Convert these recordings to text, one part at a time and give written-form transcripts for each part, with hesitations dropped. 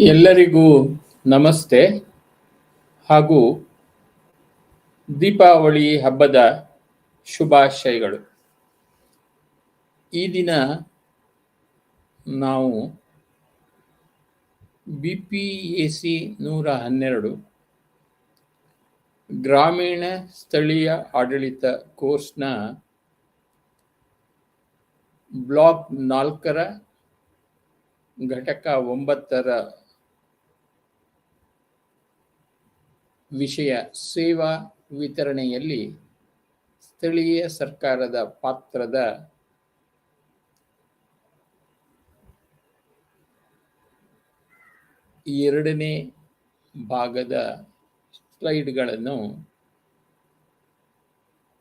ಎಲ್ಲರಿಗೂ ನಮಸ್ತೆ ಹಾಗೂ ದೀಪಾವಳಿ ಹಬ್ಬದ ಶುಭಾಶಯಗಳು. ಈ ದಿನ ನಾವು BPAC 112 ಗ್ರಾಮೀಣ ಸ್ಥಳೀಯ ಆಡಳಿತ ಕೋರ್ಸ್ನ ಬ್ಲಾಕ್ 4ರ ಘಟಕ 9ರ ವಿಷಯ ಸೇವಾ ವಿತರಣೆಯಲ್ಲಿ ಸ್ಥಳೀಯ ಸರ್ಕಾರದ ಪಾತ್ರದ ಎರಡನೇ ಭಾಗದ ಸ್ಲೈಡ್ಗಳನ್ನು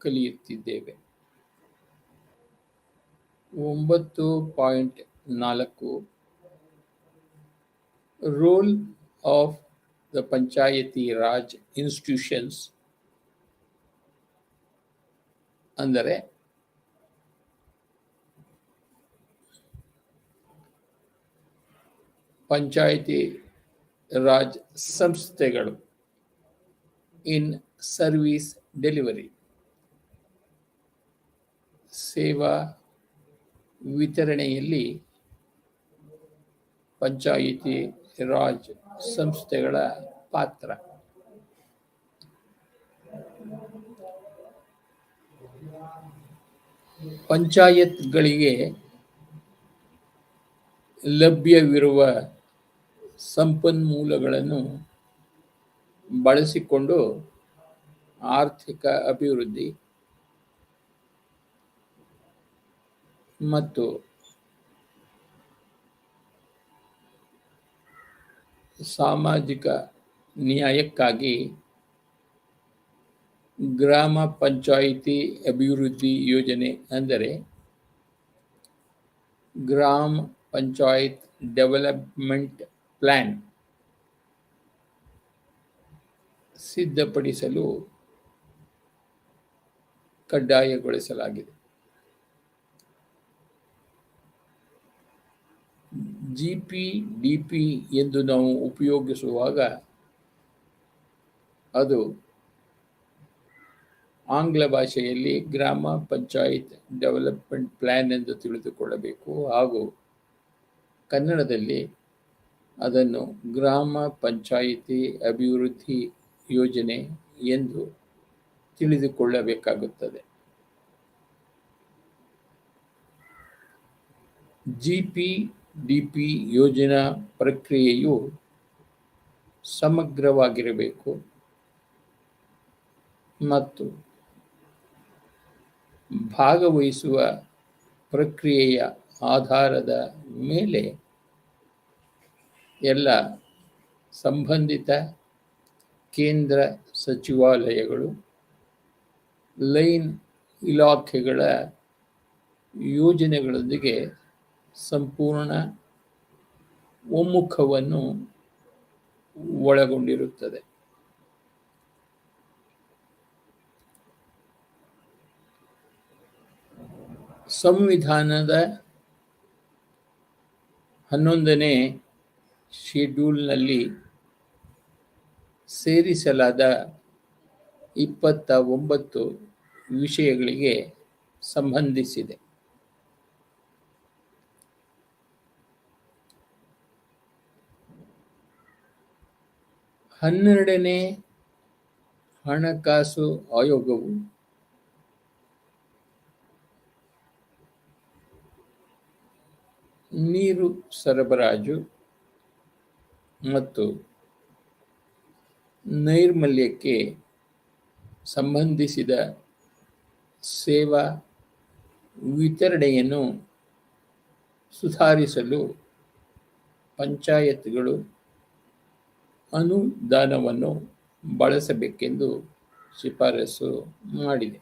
ಕಲಿಯುತ್ತಿದ್ದೇವೆ. 9.4 role of the Panchayati Raj institutions, ಅಂದರೆ ಪಂಚಾಯತಿ ರಾಜ್ ಸಂಸ್ಥೆಗಳು ಇನ್ ಸರ್ವಿಸ್ ಡೆಲಿವರಿ, ಸೇವಾ ವಿತರಣೆಯಲ್ಲಿ ಪಂಚಾಯಿತಿ ರಾಜ್ ಸಂಸ್ಥೆಗಳ ಪಾತ್ರ. ಪಂಚಾಯತ್ಗಳಿಗೆ ಲಭ್ಯವಿರುವ ಸಂಪನ್ಮೂಲಗಳನ್ನು ಬಳಸಿಕೊಂಡು ಆರ್ಥಿಕ ಅಭಿವೃದ್ಧಿ ಮತ್ತು ಸಾಮಾಜಿಕ ನ್ಯಾಯಕ್ಕಾಗಿ ಗ್ರಾಮ ಪಂಚಾಯಿತಿ ಅಭಿವೃದ್ಧಿ ಯೋಜನೆ, ಅಂದರೆ ಗ್ರಾಮ ಪಂಚಾಯತ್ ಡೆವಲಪ್ಮೆಂಟ್ ಪ್ಲಾನ್ ಸಿದ್ಧಪಡಿಸಲು ಕಡ್ಡಾಯಗೊಳಿಸಲಾಗಿದೆ. GPDP ಎಂದು ನಾವು ಉಪಯೋಗಿಸುವಾಗ ಅದು ಆಂಗ್ಲ ಭಾಷೆಯಲ್ಲಿ ಗ್ರಾಮ ಪಂಚಾಯತ್ ಡೆವಲಪ್ಮೆಂಟ್ ಪ್ಲಾನ್ ಎಂದು ತಿಳಿದುಕೊಳ್ಳಬೇಕು, ಹಾಗೂ ಕನ್ನಡದಲ್ಲಿ ಅದನ್ನು ಗ್ರಾಮ ಪಂಚಾಯಿತಿ ಅಭಿವೃದ್ಧಿ ಯೋಜನೆ ಎಂದು ತಿಳಿದುಕೊಳ್ಳಬೇಕಾಗುತ್ತದೆ. GPDP ಯೋಜನಾ ಪ್ರಕ್ರಿಯೆಯು ಸಮಗ್ರವಾಗಿರಬೇಕು ಮತ್ತು ಭಾಗವಹಿಸುವ ಪ್ರಕ್ರಿಯೆಯ ಆಧಾರದ ಮೇಲೆ ಎಲ್ಲ ಸಂಬಂಧಿತ ಕೇಂದ್ರ ಸಚಿವಾಲಯಗಳು, ಲೈನ್ ಇಲಾಖೆಗಳ ಯೋಜನೆಗಳೊಂದಿಗೆ ಸಂಪೂರ್ಣ ಒಮ್ಮುಖವನ್ನು ಒಳಗೊಂಡಿರುತ್ತದೆ. ಸಂವಿಧಾನದ 11ನೇ ಶೆಡ್ಯೂಲ್ನಲ್ಲಿ ಸೇರಿಸಲಾದ 29 ವಿಷಯಗಳಿಗೆ ಸಂಬಂಧಿಸಿದೆ. ಹನ್ನೆರಡನೇ ಹಣಕಾಸು ಆಯೋಗವು ನೀರು ಸರಬರಾಜು ಮತ್ತು ನೈರ್ಮಲ್ಯಕ್ಕೆ ಸಂಬಂಧಿಸಿದ ಸೇವಾ ವಿತರಣೆಯನ್ನು ಸುಧಾರಿಸಲು ಪಂಚಾಯತ್ಗಳು ಅನುದಾನವನ್ನು ಬಳಸಬೇಕೆಂದು ಶಿಫಾರಸು ಮಾಡಿದೆ.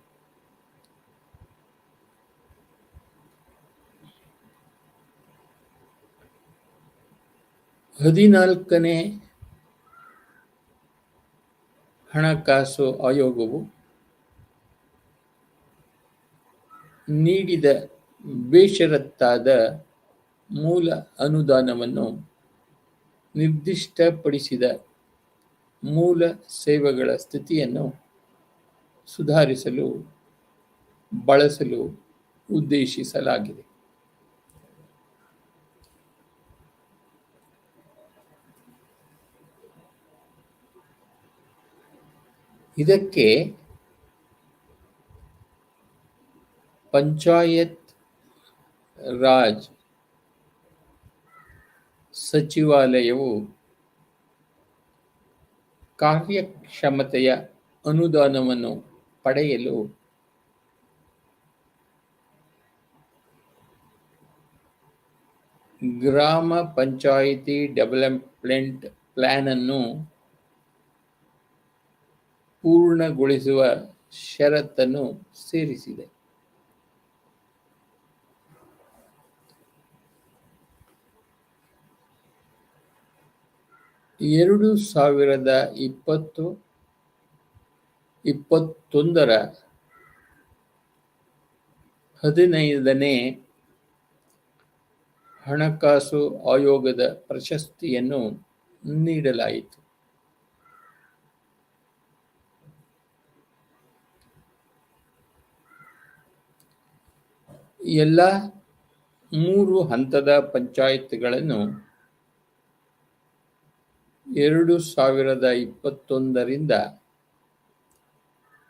ಹದಿನಾಲ್ಕನೇ ಹಣಕಾಸು ಆಯೋಗವು ನೀಡಿದ ಬೇಷರತ್ತಾದ ಮೂಲ ಅನುದಾನವನ್ನು ನಿರ್ದಿಷ್ಟಪಡಿಸಿದ ಮೂಲ ಸೇವೆಗಳ ಸ್ಥಿತಿಯನ್ನು ಸುಧಾರಿಸಲು ಬಳಸಲು ಉದ್ದೇಶಿಸಲಾಗಿದೆ. ಇದಕ್ಕೆ ಪಂಚಾಯತ್ ರಾಜ್ ಸಚಿವಾಲಯವು ಕಾರ್ಯಕ್ಷಮತೆಯ ಅನುದಾನವನ್ನು ಪಡೆಯಲು ಗ್ರಾಮ ಪಂಚಾಯಿತಿ ಡೆವಲಪ್ಮೆಂಟ್ ಪ್ಲಾನ್ ಅನ್ನು ಪೂರ್ಣಗೊಳಿಸುವ ಷರತ್ತನ್ನು ಸೇರಿಸಿದೆ. ಎರಡು ಸಾವಿರದ 2021ರ 15ನೇ ಹಣಕಾಸು ಆಯೋಗದ ಪ್ರಶಸ್ತಿಯನ್ನು ನೀಡಲಾಯಿತು. ಎಲ್ಲ 3 ಹಂತದ ಪಂಚಾಯತ್ಗಳನ್ನು 2021ರಿಂದ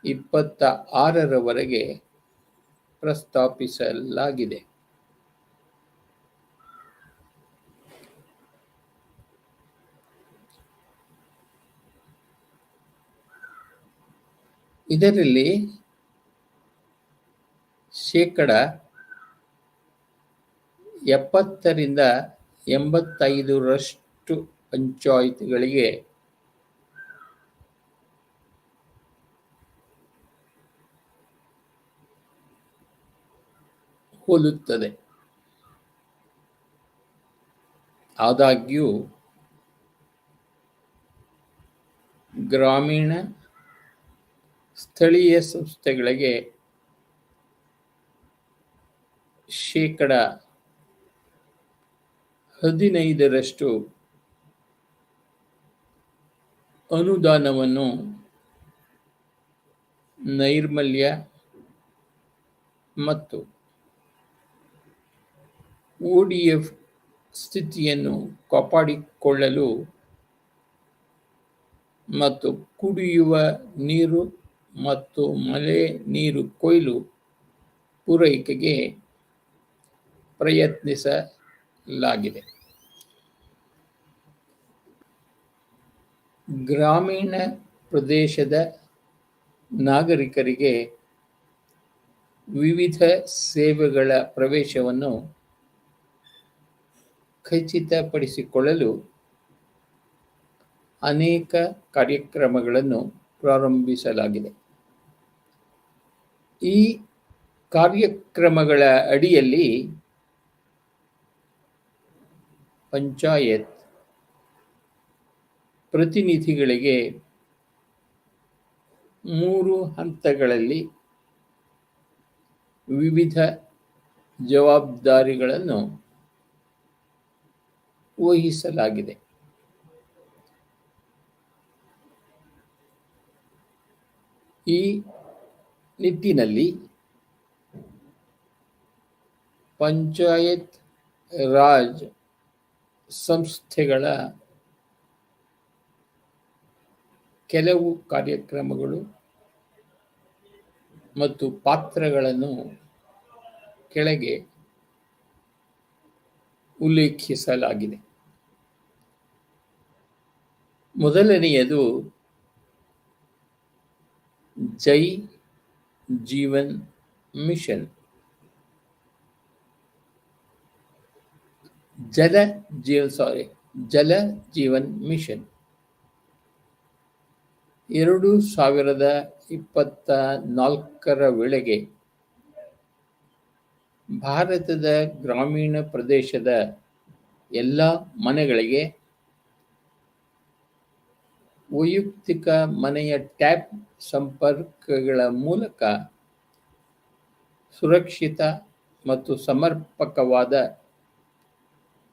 26ರವರೆಗೆ ಪ್ರಸ್ತಾಪಿಸಲಾಗಿದೆ. ಇದರಲ್ಲಿ 70ರಿಂದ 85ರಷ್ಟು ಪಂಚಾಯಿತಿಗಳಿಗೆ ಹೋಲುತ್ತದೆ. ಆದಾಗ್ಯೂ ಗ್ರಾಮೀಣ ಸ್ಥಳೀಯ ಸಂಸ್ಥೆಗಳಿಗೆ 15ರಷ್ಟು ಅನುದಾನವನ್ನು ನೈರ್ಮಲ್ಯ ಮತ್ತು ಒಡಿಎಫ್ ಸ್ಥಿತಿಯನ್ನು ಕಾಪಾಡಿಕೊಳ್ಳಲು ಮತ್ತು ಕುಡಿಯುವ ನೀರು ಮತ್ತು ಮಳೆ ನೀರು ಕೊಯ್ಲು ಪೂರೈಕೆಗೆ ಪ್ರಯತ್ನಿಸಲಾಗಿದೆ. ಗ್ರಾಮೀಣ ಪ್ರದೇಶದ ನಾಗರಿಕರಿಗೆ ವಿವಿಧ ಸೇವೆಗಳ ಪ್ರವೇಶವನ್ನು ಖಚಿತಪಡಿಸಿಕೊಳ್ಳಲು ಅನೇಕ ಕಾರ್ಯಕ್ರಮಗಳನ್ನು ಪ್ರಾರಂಭಿಸಲಾಗಿದೆ. ಈ ಕಾರ್ಯಕ್ರಮಗಳ ಅಡಿಯಲ್ಲಿ ಪಂಚಾಯತ್ ಪ್ರತಿನಿಧಿಗಳಿಗೆ 3 ಹಂತಗಳಲ್ಲಿ ವಿವಿಧ ಜವಾಬ್ದಾರಿಗಳನ್ನು ವಹಿಸಲಾಗಿದೆ. ಈ ನಿಟ್ಟಿನಲ್ಲಿ ಪಂಚಾಯತ್ ರಾಜ್ ಸಂಸ್ಥೆಗಳ ಕೆಲವು ಕಾರ್ಯಕ್ರಮಗಳು ಮತ್ತು ಪಾತ್ರಗಳನ್ನು ಕೆಳಗೆ ಉಲ್ಲೇಖಿಸಲಾಗಿದೆ. ಮೊದಲನೆಯದು ಜೈ ಜೀವನ್ ಮಿಷನ್. ಜಲ ಜೀವನ್ ಮಿಷನ್ 2024ರ ವೇಳೆಗೆ ಭಾರತದ ಗ್ರಾಮೀಣ ಪ್ರದೇಶದ ಎಲ್ಲ ಮನೆಗಳಿಗೆ ವೈಯಕ್ತಿಕ ಮನೆಯ ಟ್ಯಾಪ್ ಸಂಪರ್ಕಗಳ ಮೂಲಕ ಸುರಕ್ಷಿತ ಮತ್ತು ಸಮರ್ಪಕವಾದ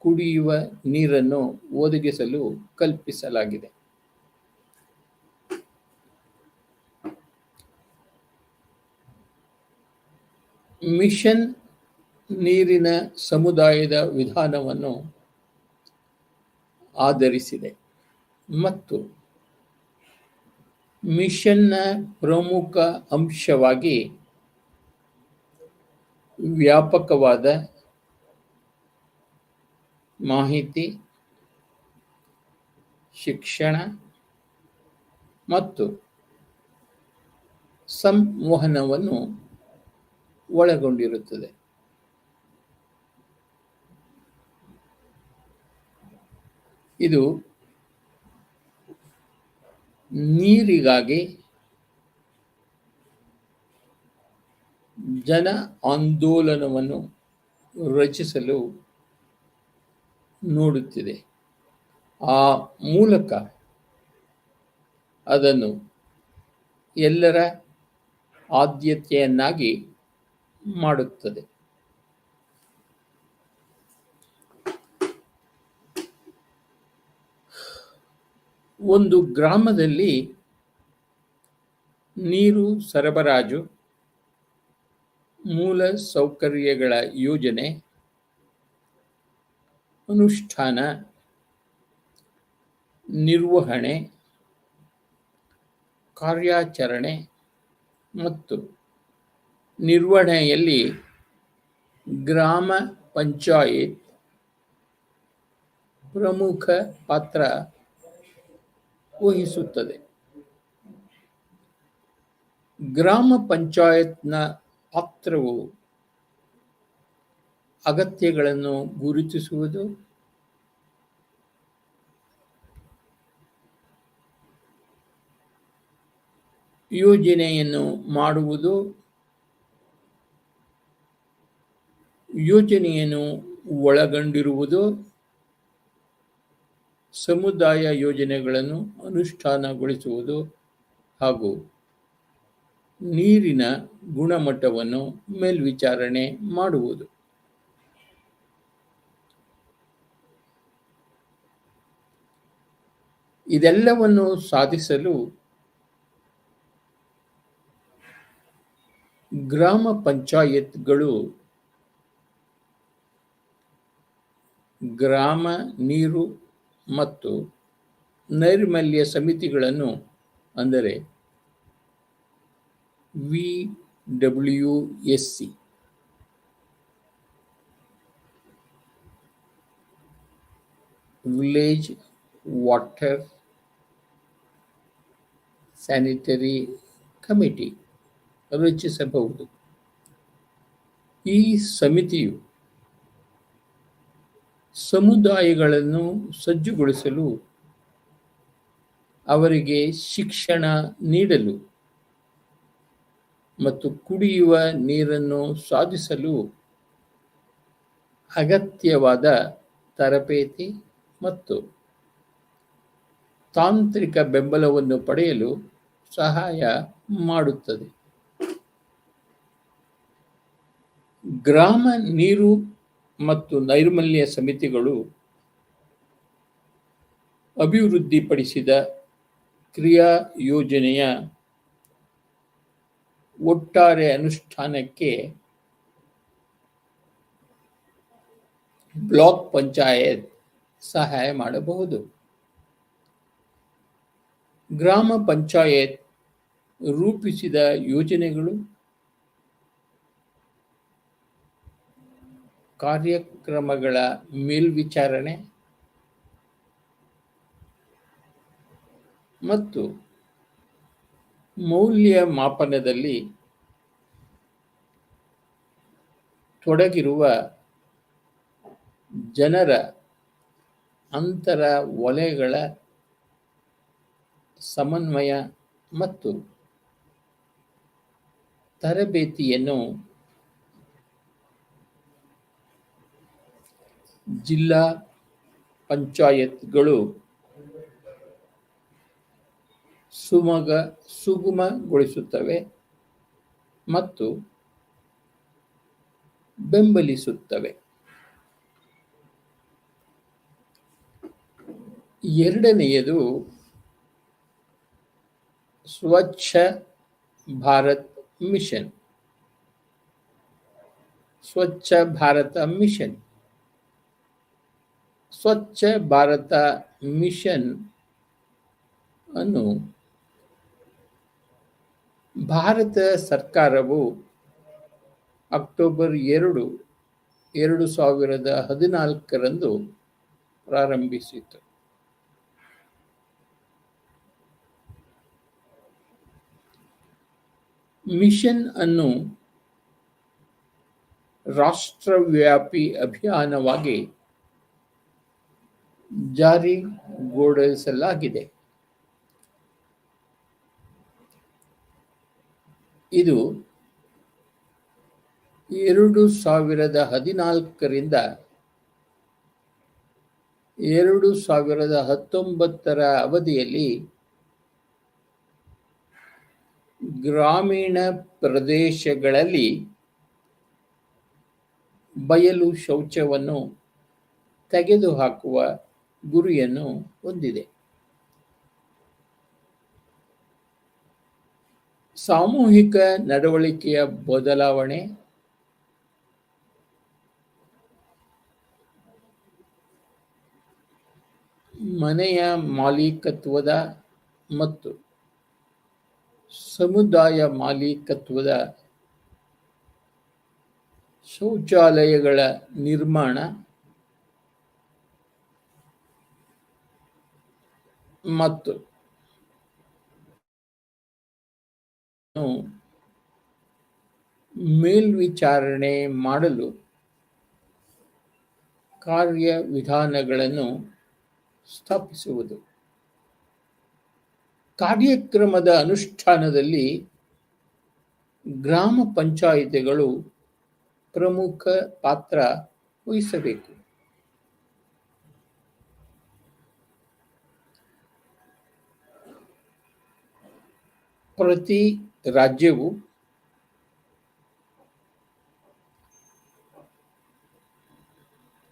ಕುಡಿಯುವ ನೀರನ್ನು ಒದಗಿಸಲು ಕಲ್ಪಿಸಲಾಗಿದೆ. ಮಿಷನ್ ನೀರಿನ ಸಮುದಾಯದ ವಿಧಾನವನ್ನು ಆಧರಿಸಿದೆ ಮತ್ತು ಮಿಷನ್ನ ಪ್ರಮುಖ ಅಂಶವಾಗಿ ವ್ಯಾಪಕವಾದ ಮಾಹಿತಿ, ಶಿಕ್ಷಣ ಮತ್ತು ಸಂವಹನವನ್ನು ಒಳಗೊಂಡಿರುತ್ತದೆ. ಇದು ನೀರಿಗಾಗಿ ಜನ ಆಂದೋಲನವನ್ನು ರಚಿಸಲು ನೋಡುತ್ತಿದೆ. ಆ ಮೂಲಕ ಅದನ್ನು ಎಲ್ಲರ ಆದ್ಯತೆಯನ್ನಾಗಿ ಮಾಡುತ್ತದೆ. ಒಂದು ಗ್ರಾಮದಲ್ಲಿ ನೀರು ಸರಬರಾಜು, ಮೂಲ ಸೌಕರ್ಯಗಳ ಯೋಜನೆ, ಅನುಷ್ಠಾನ, ನಿರ್ವಹಣೆ, ಕಾರ್ಯಾಚರಣೆ ಮತ್ತು ನಿರ್ವಹಣೆಯಲ್ಲಿ ಗ್ರಾಮ ಪಂಚಾಯತ್ ಪ್ರಮುಖ ಪಾತ್ರ ವಹಿಸುತ್ತದೆ. ಗ್ರಾಮ ಪಂಚಾಯತ್ನ ಪಾತ್ರವು ಅಗತ್ಯಗಳನ್ನು ಗುರುತಿಸುವುದು, ಯೋಜನೆಯನ್ನು ಮಾಡುವುದು, ಯೋಜನೆಯನ್ನು ಒಳಗೊಂಡಿರುವುದು, ಸಮುದಾಯ ಯೋಜನೆಗಳನ್ನು ಅನುಷ್ಠಾನಗೊಳಿಸುವುದು ಹಾಗೂ ನೀರಿನ ಗುಣಮಟ್ಟವನ್ನು ಮೇಲ್ವಿಚಾರಣೆ ಮಾಡುವುದು. ಇದೆಲ್ಲವನ್ನು ಸಾಧಿಸಲು ಗ್ರಾಮ ಪಂಚಾಯತ್ಗಳು ಗ್ರಾಮ ನೀರು ಮತ್ತು ನೈರ್ಮಲ್ಯ ಸಮಿತಿಗಳನ್ನು, ಅಂದರೆ VWSC, village water sanitary committee ರಚಿಸಬಹುದು. ಈ ಸಮಿತಿಯು ಸಮುದಾಯಗಳನ್ನು ಸಜ್ಜುಗೊಳಿಸಲು, ಅವರಿಗೆ ಶಿಕ್ಷಣ ನೀಡಲು ಮತ್ತು ಕುಡಿಯುವ ನೀರನ್ನು ಸಾಧಿಸಲು ಅಗತ್ಯವಾದ ತರಬೇತಿ ಮತ್ತು ತಾಂತ್ರಿಕ ಬೆಂಬಲವನ್ನು ಪಡೆಯಲು ಸಹಾಯ ಮಾಡುತ್ತದೆ. ಗ್ರಾಮ ನೀರು ಮತ್ತು ನೈರ್ಮಲ್ಯ ಸಮಿತಿಗಳು ಅಭಿವೃದ್ಧಿಪಡಿಸಿದ ಕ್ರಿಯಾ ಯೋಜನೆಯ ಒಟ್ಟಾರೆ ಅನುಷ್ಠಾನಕ್ಕೆ ಬ್ಲಾಕ್ ಪಂಚಾಯತ್ ಸಹಾಯ ಮಾಡಬಹುದು. ಗ್ರಾಮ ಪಂಚಾಯತ್ ರೂಪಿಸಿದ ಯೋಜನೆಗಳು, ಕಾರ್ಯಕ್ರಮಗಳ ಮೇಲ್ವಿಚಾರಣೆ ಮತ್ತು ಮೌಲ್ಯಮಾಪನದಲ್ಲಿ ತೊಡಗಿರುವ ಜನರ ಅಂತರ ವಲಯಗಳ ಸಮನ್ವಯ ಮತ್ತು ತರಬೇತಿಯನ್ನು ಜಿಲ್ಲಾ ಪಂಚಾಯತ್ಗಳು ಸುಗಮಗೊಳಿಸುತ್ತವೆ ಮತ್ತು ಬೆಂಬಲಿಸುತ್ತವೆ. ಎರಡನೆಯದು Swachh Bharat mission. Swachh Bharat mission. Swachh Bharat mission ಅನ್ನು ಭಾರತ ಸರ್ಕಾರವು ಅಕ್ಟೋಬರ್ 2, 2014 ಪ್ರಾರಂಭಿಸಿತು. ಮಿಷನ್ ಅನ್ನು ರಾಷ್ಟ್ರವ್ಯಾಪಿ ಅಭಿಯಾನವಾಗಿ ಜಾರಿಗೊಳಿಸಲಾಗಿದೆ. ಇದು 2014ರಿಂದ 2019 ಅವಧಿಯಲ್ಲಿ ಗ್ರಾಮೀಣ ಪ್ರದೇಶಗಳಲ್ಲಿ ಬಯಲು ಶೌಚವನ್ನು ತೆಗೆದುಹಾಕುವ ಗುರಿಯನ್ನು ಹೊಂದಿದೆ. ಸಾಮೂಹಿಕ ನಡವಳಿಕೆಯ ಬದಲಾವಣೆ, ಮನೆಯ ಮಾಲೀಕತ್ವದ ಮತ್ತು ಸಮುದಾಯ ಮಾಲೀಕತ್ವದ ಶೌಚಾಲಯಗಳ ನಿರ್ಮಾಣ ಮತ್ತು ಮೇಲ್ವಿಚಾರಣೆ ಮಾಡಲು ಕಾರ್ಯವಿಧಾನಗಳನ್ನು ಸ್ಥಾಪಿಸುವುದು. ಕಾರ್ಯಕ್ರಮದ ಅನುಷ್ಠಾನದಲ್ಲಿ ಗ್ರಾಮ ಪಂಚಾಯಿತಿಗಳು ಪ್ರಮುಖ ಪಾತ್ರ ವಹಿಸಬೇಕು. ಪ್ರತಿ ರಾಜ್ಯವು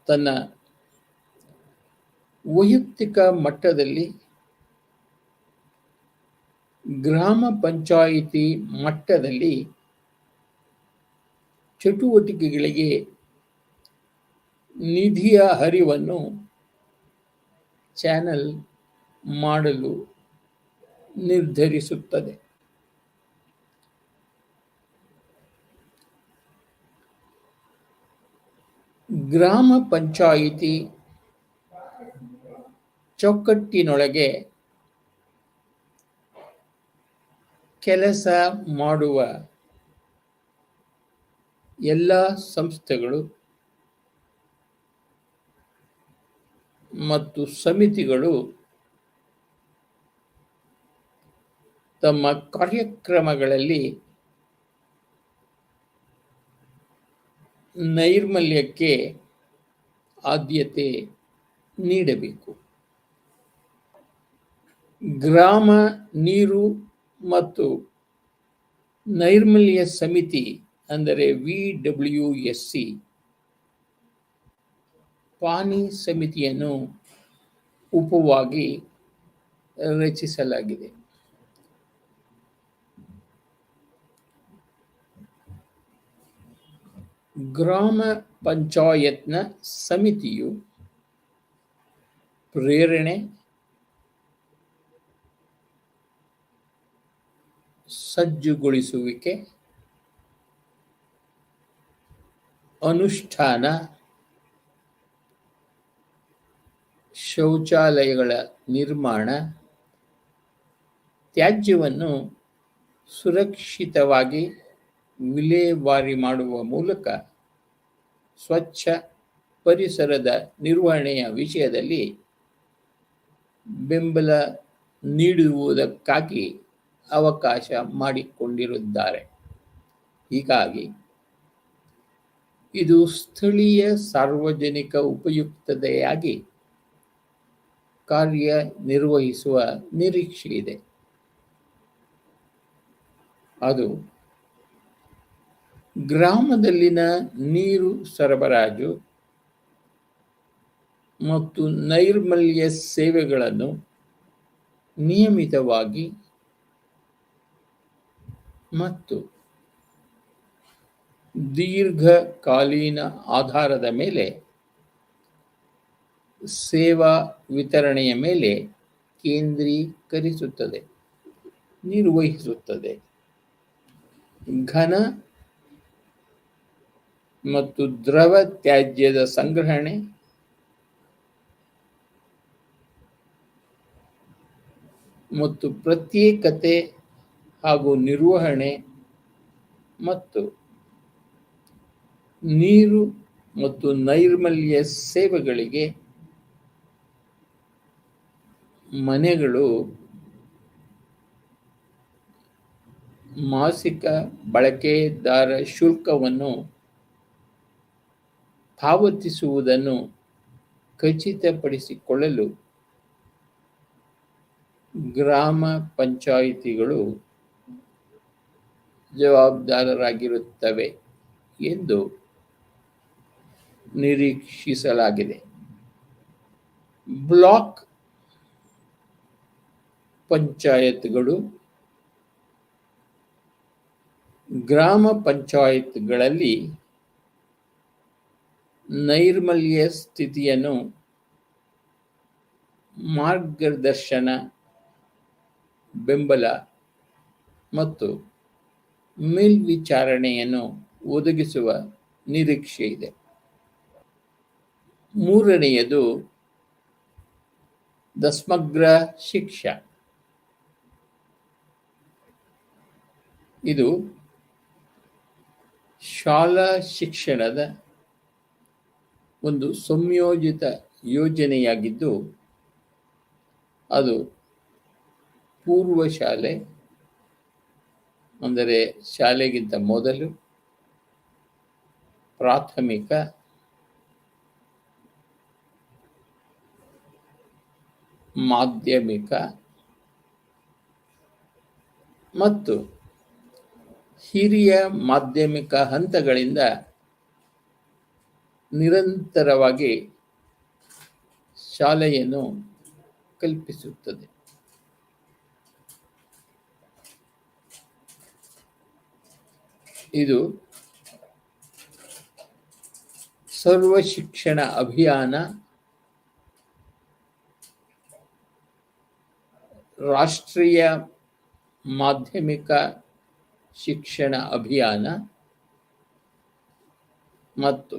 ತನ್ನ ವೈಯಕ್ತಿಕ ಮಟ್ಟದಲ್ಲಿ ಗ್ರಾಮ ಪಂಚಾಯಿತಿ ಮಟ್ಟದಲ್ಲಿ ಚಟುವಟಿಕೆಗಳಿಗೆ ನಿಧಿಯ ಹರಿವನ್ನು ಚಾನೆಲ್ ಮಾಡಲು ನಿರ್ಧರಿಸುತ್ತದೆ. ಗ್ರಾಮ ಪಂಚಾಯಿತಿ ಚೌಕಟ್ಟಿನೊಳಗೆ ಕೆಲಸ ಮಾಡುವ ಎಲ್ಲ ಸಂಸ್ಥೆಗಳು ಮತ್ತು ಸಮಿತಿಗಳು ತಮ್ಮ ಕಾರ್ಯಕ್ರಮಗಳಲ್ಲಿ ನೈರ್ಮಲ್ಯಕ್ಕೆ ಆದ್ಯತೆ ನೀಡಬೇಕು. ಗ್ರಾಮ ನೀರು ಮತ್ತು ನೈರ್ಮಲ್ಯ ಸಮಿತಿ ಅಂದರೆ VWSC ಪಾನಿ ಸಮಿತಿಯನ್ನು ಉಪವಾಗಿ ರಚಿಸಲಾಗಿದೆ. ಗ್ರಾಮ ಪಂಚಾಯತ್ನ ಸಮಿತಿಯು ಪ್ರೇರಣೆ, ಸಜ್ಜುಗೊಳಿಸುವಿಕೆ, ಅನುಷ್ಠಾನ, ಶೌಚಾಲಯಗಳ ನಿರ್ಮಾಣ, ತ್ಯಾಜ್ಯವನ್ನು ಸುರಕ್ಷಿತವಾಗಿ ವಿಲೇವಾರಿ ಮಾಡುವ ಮೂಲಕ ಸ್ವಚ್ಛ ಪರಿಸರದ ನಿರ್ವಹಣೆಯ ವಿಷಯದಲ್ಲಿ ಬೆಂಬಲ ನೀಡುವುದಕ್ಕಾಗಿ ಅವಕಾಶ ಮಾಡಿಕೊಂಡಿರುತ್ತಾರೆ. ಹೀಗಾಗಿ ಇದು ಸ್ಥಳೀಯ ಸಾರ್ವಜನಿಕ ಉಪಯುಕ್ತತೆಯಾಗಿ ಕಾರ್ಯನಿರ್ವಹಿಸುವ ನಿರೀಕ್ಷೆ ಇದೆ. ಅದು ಗ್ರಾಮದಲ್ಲಿನ ನೀರು ಸರಬರಾಜು, ಮತ್ತು ನೈರ್ಮಲ್ಯ ಸೇವೆಗಳನ್ನು ನಿಯಮಿತವಾಗಿ ಮತ್ತು ದೀರ್ಘಕಾಲೀನ ಆಧಾರದ ಮೇಲೆ ಸೇವಾ ವಿತರಣೆಯ ಮೇಲೆ ಕೇಂದ್ರೀಕರಿಸುತ್ತದೆ, ನಿರ್ವಹಿಸುತ್ತದೆ. ಘನ ಮತ್ತು ದ್ರವ ತ್ಯಾಜ್ಯದ ಸಂಗ್ರಹಣೆ ಮತ್ತು ಪ್ರತ್ಯೇಕತೆ ಹಾಗೂ ನಿರ್ವಹಣೆ ಮತ್ತು ನೀರು ಮತ್ತು ನೈರ್ಮಲ್ಯ ಸೇವೆಗಳಿಗೆ ಮನೆಗಳು ಮಾಸಿಕ ಬಳಕೆದಾರ ಶುಲ್ಕವನ್ನು ಪಾವತಿಸುವುದನ್ನು ಖಚಿತಪಡಿಸಿಕೊಳ್ಳಲು ಗ್ರಾಮ ಪಂಚಾಯಿತಿಗಳು ಜವಾಬ್ದಾರರಾಗಿರುತ್ತವೆ ಎಂದು ನಿರೀಕ್ಷಿಸಲಾಗಿದೆ. ಬ್ಲಾಕ್ ಪಂಚಾಯತ್ಗಳು ಗ್ರಾಮ ಪಂಚಾಯತ್ಗಳಲ್ಲಿ ನೈರ್ಮಲ್ಯ ಸ್ಥಿತಿಯನ್ನು ಮಾರ್ಗದರ್ಶನ, ಬೆಂಬಲ ಮತ್ತು ಮೇಲ್ವಿಚಾರಣೆಯನ್ನು ಒದಗಿಸುವ ನಿರೀಕ್ಷೆ ಇದೆ. ಮೂರನೆಯದು ಸಮಗ್ರ ಶಿಕ್ಷಾ. ಇದು ಶಾಲಾ ಶಿಕ್ಷಣದ ಒಂದು ಸಂಯೋಜಿತ ಯೋಜನೆಯಾಗಿದ್ದು, ಅದು ಪೂರ್ವ ಶಾಲೆ ಅಂದರೆ ಶಾಲೆಗಿಂತ ಮೊದಲು, ಪ್ರಾಥಮಿಕ, ಮಾಧ್ಯಮಿಕ ಮತ್ತು ಹಿರಿಯ ಮಾಧ್ಯಮಿಕ ಹಂತಗಳಿಂದ ನಿರಂತರವಾಗಿ ಶಾಲೆಯನ್ನು ಕಲ್ಪಿಸುತ್ತದೆ. ಇದು ಸರ್ವ ಶಿಕ್ಷಣ ಅಭಿಯಾನ, ರಾಷ್ಟ್ರೀಯ ಮಾಧ್ಯಮಿಕ ಶಿಕ್ಷಣ ಅಭಿಯಾನ ಮತ್ತು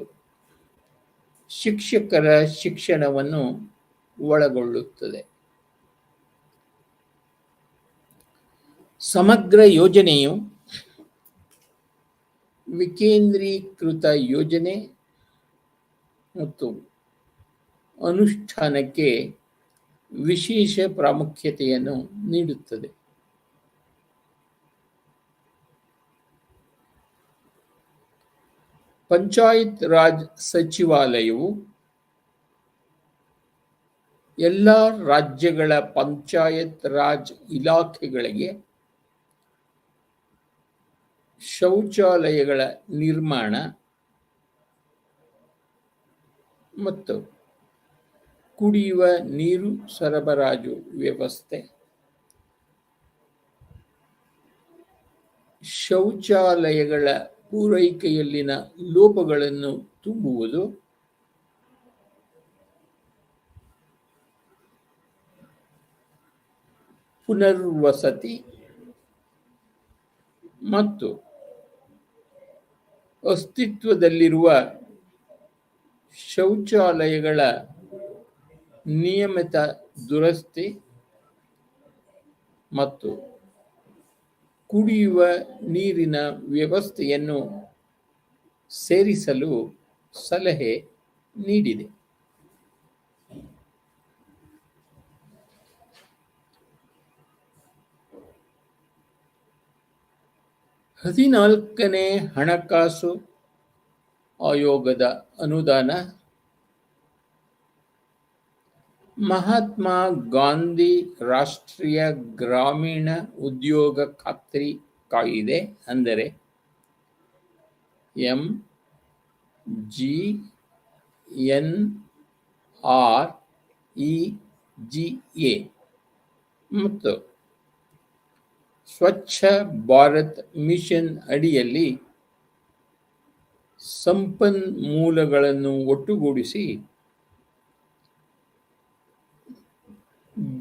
ಶಿಕ್ಷಕರ ಶಿಕ್ಷಣವನ್ನು ಒಳಗೊಳ್ಳುತ್ತದೆ. ಸಮಗ್ರ ಯೋಜನೆಯು ವಿಕೇಂದ್ರೀಕೃತ ಯೋಜನೆ ಮತ್ತು ಅನುಷ್ಠಾನಕ್ಕೆ ವಿಶೇಷ ಪ್ರಾಮುಖ್ಯತೆಯನ್ನು ನೀಡುತ್ತದೆ. ಪಂಚಾಯತ್ ರಾಜ್ ಸಚಿವಾಲಯವು ಎಲ್ಲ ರಾಜ್ಯಗಳ ಪಂಚಾಯತ್ ರಾಜ್ ಇಲಾಖೆಗಳಿಗೆ ಶೌಚಾಲಯಗಳ ನಿರ್ಮಾಣ ಮತ್ತು ಕುಡಿಯುವ ನೀರು ಸರಬರಾಜು ವ್ಯವಸ್ಥೆ, ಶೌಚಾಲಯಗಳ ಪೂರೈಕೆಯಲ್ಲಿನ ಲೋಪಗಳನ್ನು ತುಂಬುವುದು, ಪುನರ್ವಸತಿ ಮತ್ತು ಅಸ್ತಿತ್ವದಲ್ಲಿರುವ ಶೌಚಾಲಯಗಳ ನಿಯಮಿತ ದುರಸ್ತಿ ಮತ್ತು ಕುಡಿಯುವ ನೀರಿನ ವ್ಯವಸ್ಥೆಯನ್ನು ಸೇರಿಸಲು ಸಲಹೆ ನೀಡಿದೆ. ಹದಿನಾಲ್ಕನೇ ಹಣಕಾಸು ಆಯೋಗದ ಅನುದಾನ ಮಹಾತ್ಮ ಗಾಂಧಿ ರಾಷ್ಟ್ರೀಯ ಗ್ರಾಮೀಣ ಉದ್ಯೋಗ ಖಾತ್ರಿ ಕಾಯಿದೆ ಅಂದರೆ MGNREGA REGA ಮತ್ತು ಸ್ವಚ್ಛ ಭಾರತ್ ಮಿಷನ್ ಅಡಿಯಲ್ಲಿ ಸಂಪನ್ಮೂಲಗಳನ್ನು ಒಟ್ಟುಗೂಡಿಸಿ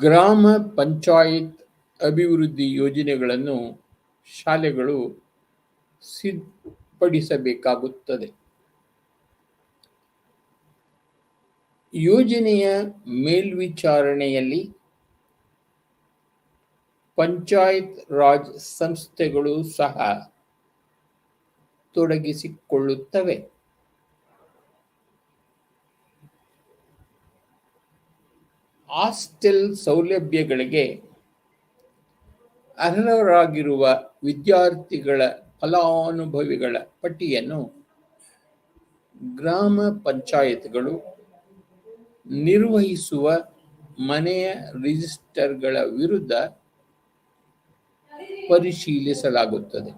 ಗ್ರಾಮ ಪಂಚಾಯತ್ ಅಭಿವೃದ್ಧಿ ಯೋಜನೆಗಳನ್ನು ಶಾಲೆಗಳು ಸಿದ್ಧಪಡಿಸಬೇಕಾಗುತ್ತದೆ. ಯೋಜನೆಯ ಮೇಲ್ವಿಚಾರಣೆಯಲ್ಲಿ ಪಂಚಾಯತ್ ರಾಜ್ ಸಂಸ್ಥೆಗಳು ಸಹ ತೊಡಗಿಸಿಕೊಳ್ಳುತ್ತವೆ. ಹಾಸ್ಟೆಲ್ ಸೌಲಭ್ಯಗಳಿಗೆ ಅರ್ಹರಾಗಿರುವ ವಿದ್ಯಾರ್ಥಿಗಳ ಫಲಾನುಭವಿಗಳ ಪಟ್ಟಿಯನ್ನು ಗ್ರಾಮ ಪಂಚಾಯತ್ಗಳು ನಿರ್ವಹಿಸುವ ಮನೆಯ ರಿಜಿಸ್ಟರ್ಗಳ ವಿರುದ್ಧ ಪರಿಶೀಲಿಸಲಾಗುತ್ತದೆ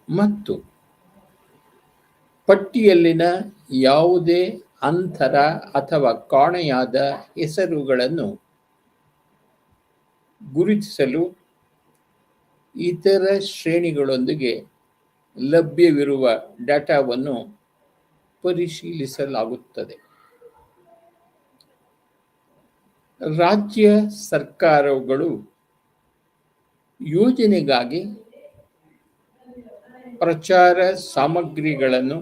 ಮತ್ತು ಪಟ್ಟಿಯಲ್ಲಿನ ಯಾವುದೇ ಅಂತರ ಅಥವಾ ಕಾಣೆಯಾದ ಹೆಸರುಗಳನ್ನು ಗುರುತಿಸಲು ಇತರ ಶ್ರೇಣಿಗಳೊಂದಿಗೆ ಲಭ್ಯವಿರುವ ಡೇಟಾವನ್ನು ಪರಿಶೀಲಿಸಲಾಗುತ್ತದೆ. ರಾಜ್ಯ ಸರ್ಕಾರಗಳು ಯೋಜನೆಗಾಗಿ ಪ್ರಚಾರ ಸಾಮಗ್ರಿಗಳನ್ನು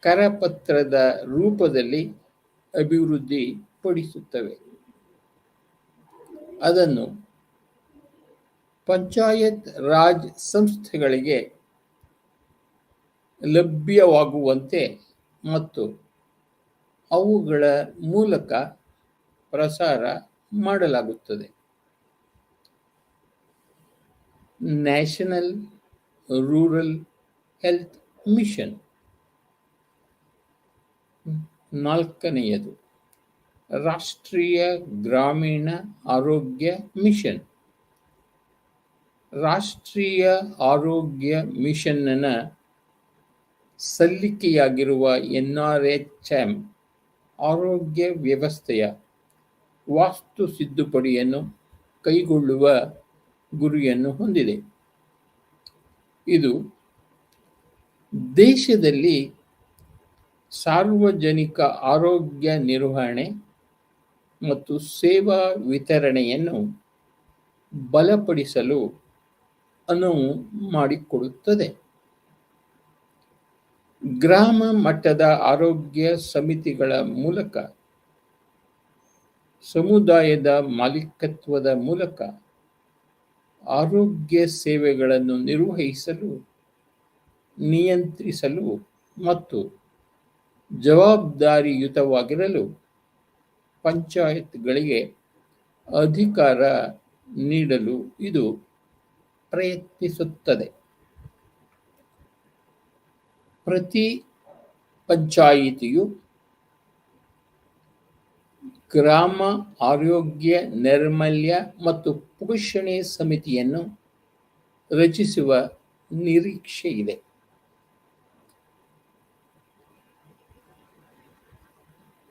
ಕರಪತ್ರದ ರೂಪದಲ್ಲಿ ಅಭಿವೃದ್ಧಿಪಡಿಸುತ್ತವೆ. ಅದನ್ನು ಪಂಚಾಯತ್ ರಾಜ್ ಸಂಸ್ಥೆಗಳಿಗೆ ಲಭ್ಯವಾಗುವಂತೆ ಮತ್ತು ಅವುಗಳ ಮೂಲಕ ಪ್ರಸಾರ ಮಾಡಲಾಗುತ್ತದೆ. National rural health mission. 4ನೇಯದು ರಾಷ್ಟ್ರೀಯ ಗ್ರಾಮೀಣ ಆರೋಗ್ಯ ಮಿಷನ್. ರಾಷ್ಟ್ರೀಯ ಆರೋಗ್ಯ ಮಿಷನ್ನ ಸಲ್ಲಿಕೆಯಾಗಿರುವ NRHM ಆರೋಗ್ಯ ವ್ಯವಸ್ಥೆಯ ವಾಸ್ತು ತಿದ್ದುಪಡಿಯನ್ನು ಕೈಗೊಳ್ಳುವ ಗುರಿಯನ್ನು ಹೊಂದಿದೆ. ಇದು ದೇಶದಲ್ಲಿ ಸಾರ್ವಜನಿಕ ಆರೋಗ್ಯ ನಿರ್ವಹಣೆ ಮತ್ತು ಸೇವಾ ವಿತರಣೆಯನ್ನು ಬಲಪಡಿಸಲು ಅನುವು ಮಾಡಿಕೊಡುತ್ತದೆ. ಗ್ರಾಮ ಮಟ್ಟದ ಆರೋಗ್ಯ ಸಮಿತಿಗಳ ಮೂಲಕ ಸಮುದಾಯದ ಮಾಲೀಕತ್ವದ ಮೂಲಕ ಆರೋಗ್ಯ ಸೇವೆಗಳನ್ನು ನಿರ್ವಹಿಸಲು, ನಿಯಂತ್ರಿಸಲು ಮತ್ತು ಜವಾಬ್ದಾರಿಯುತವಾಗಿರಲು ಪಂಚಾಯತ್ಗಳಿಗೆ ಅಧಿಕಾರ ನೀಡಲು ಇದು ಪ್ರಯತ್ನಿಸುತ್ತದೆ. ಪ್ರತಿ ಪಂಚಾಯಿತಿಯು ಗ್ರಾಮ ಆರೋಗ್ಯ ನೈರ್ಮಲ್ಯ ಮತ್ತು ಪೋಷಣೆ ಸಮಿತಿಯನ್ನು ರಚಿಸುವ ನಿರೀಕ್ಷೆ ಇದೆ.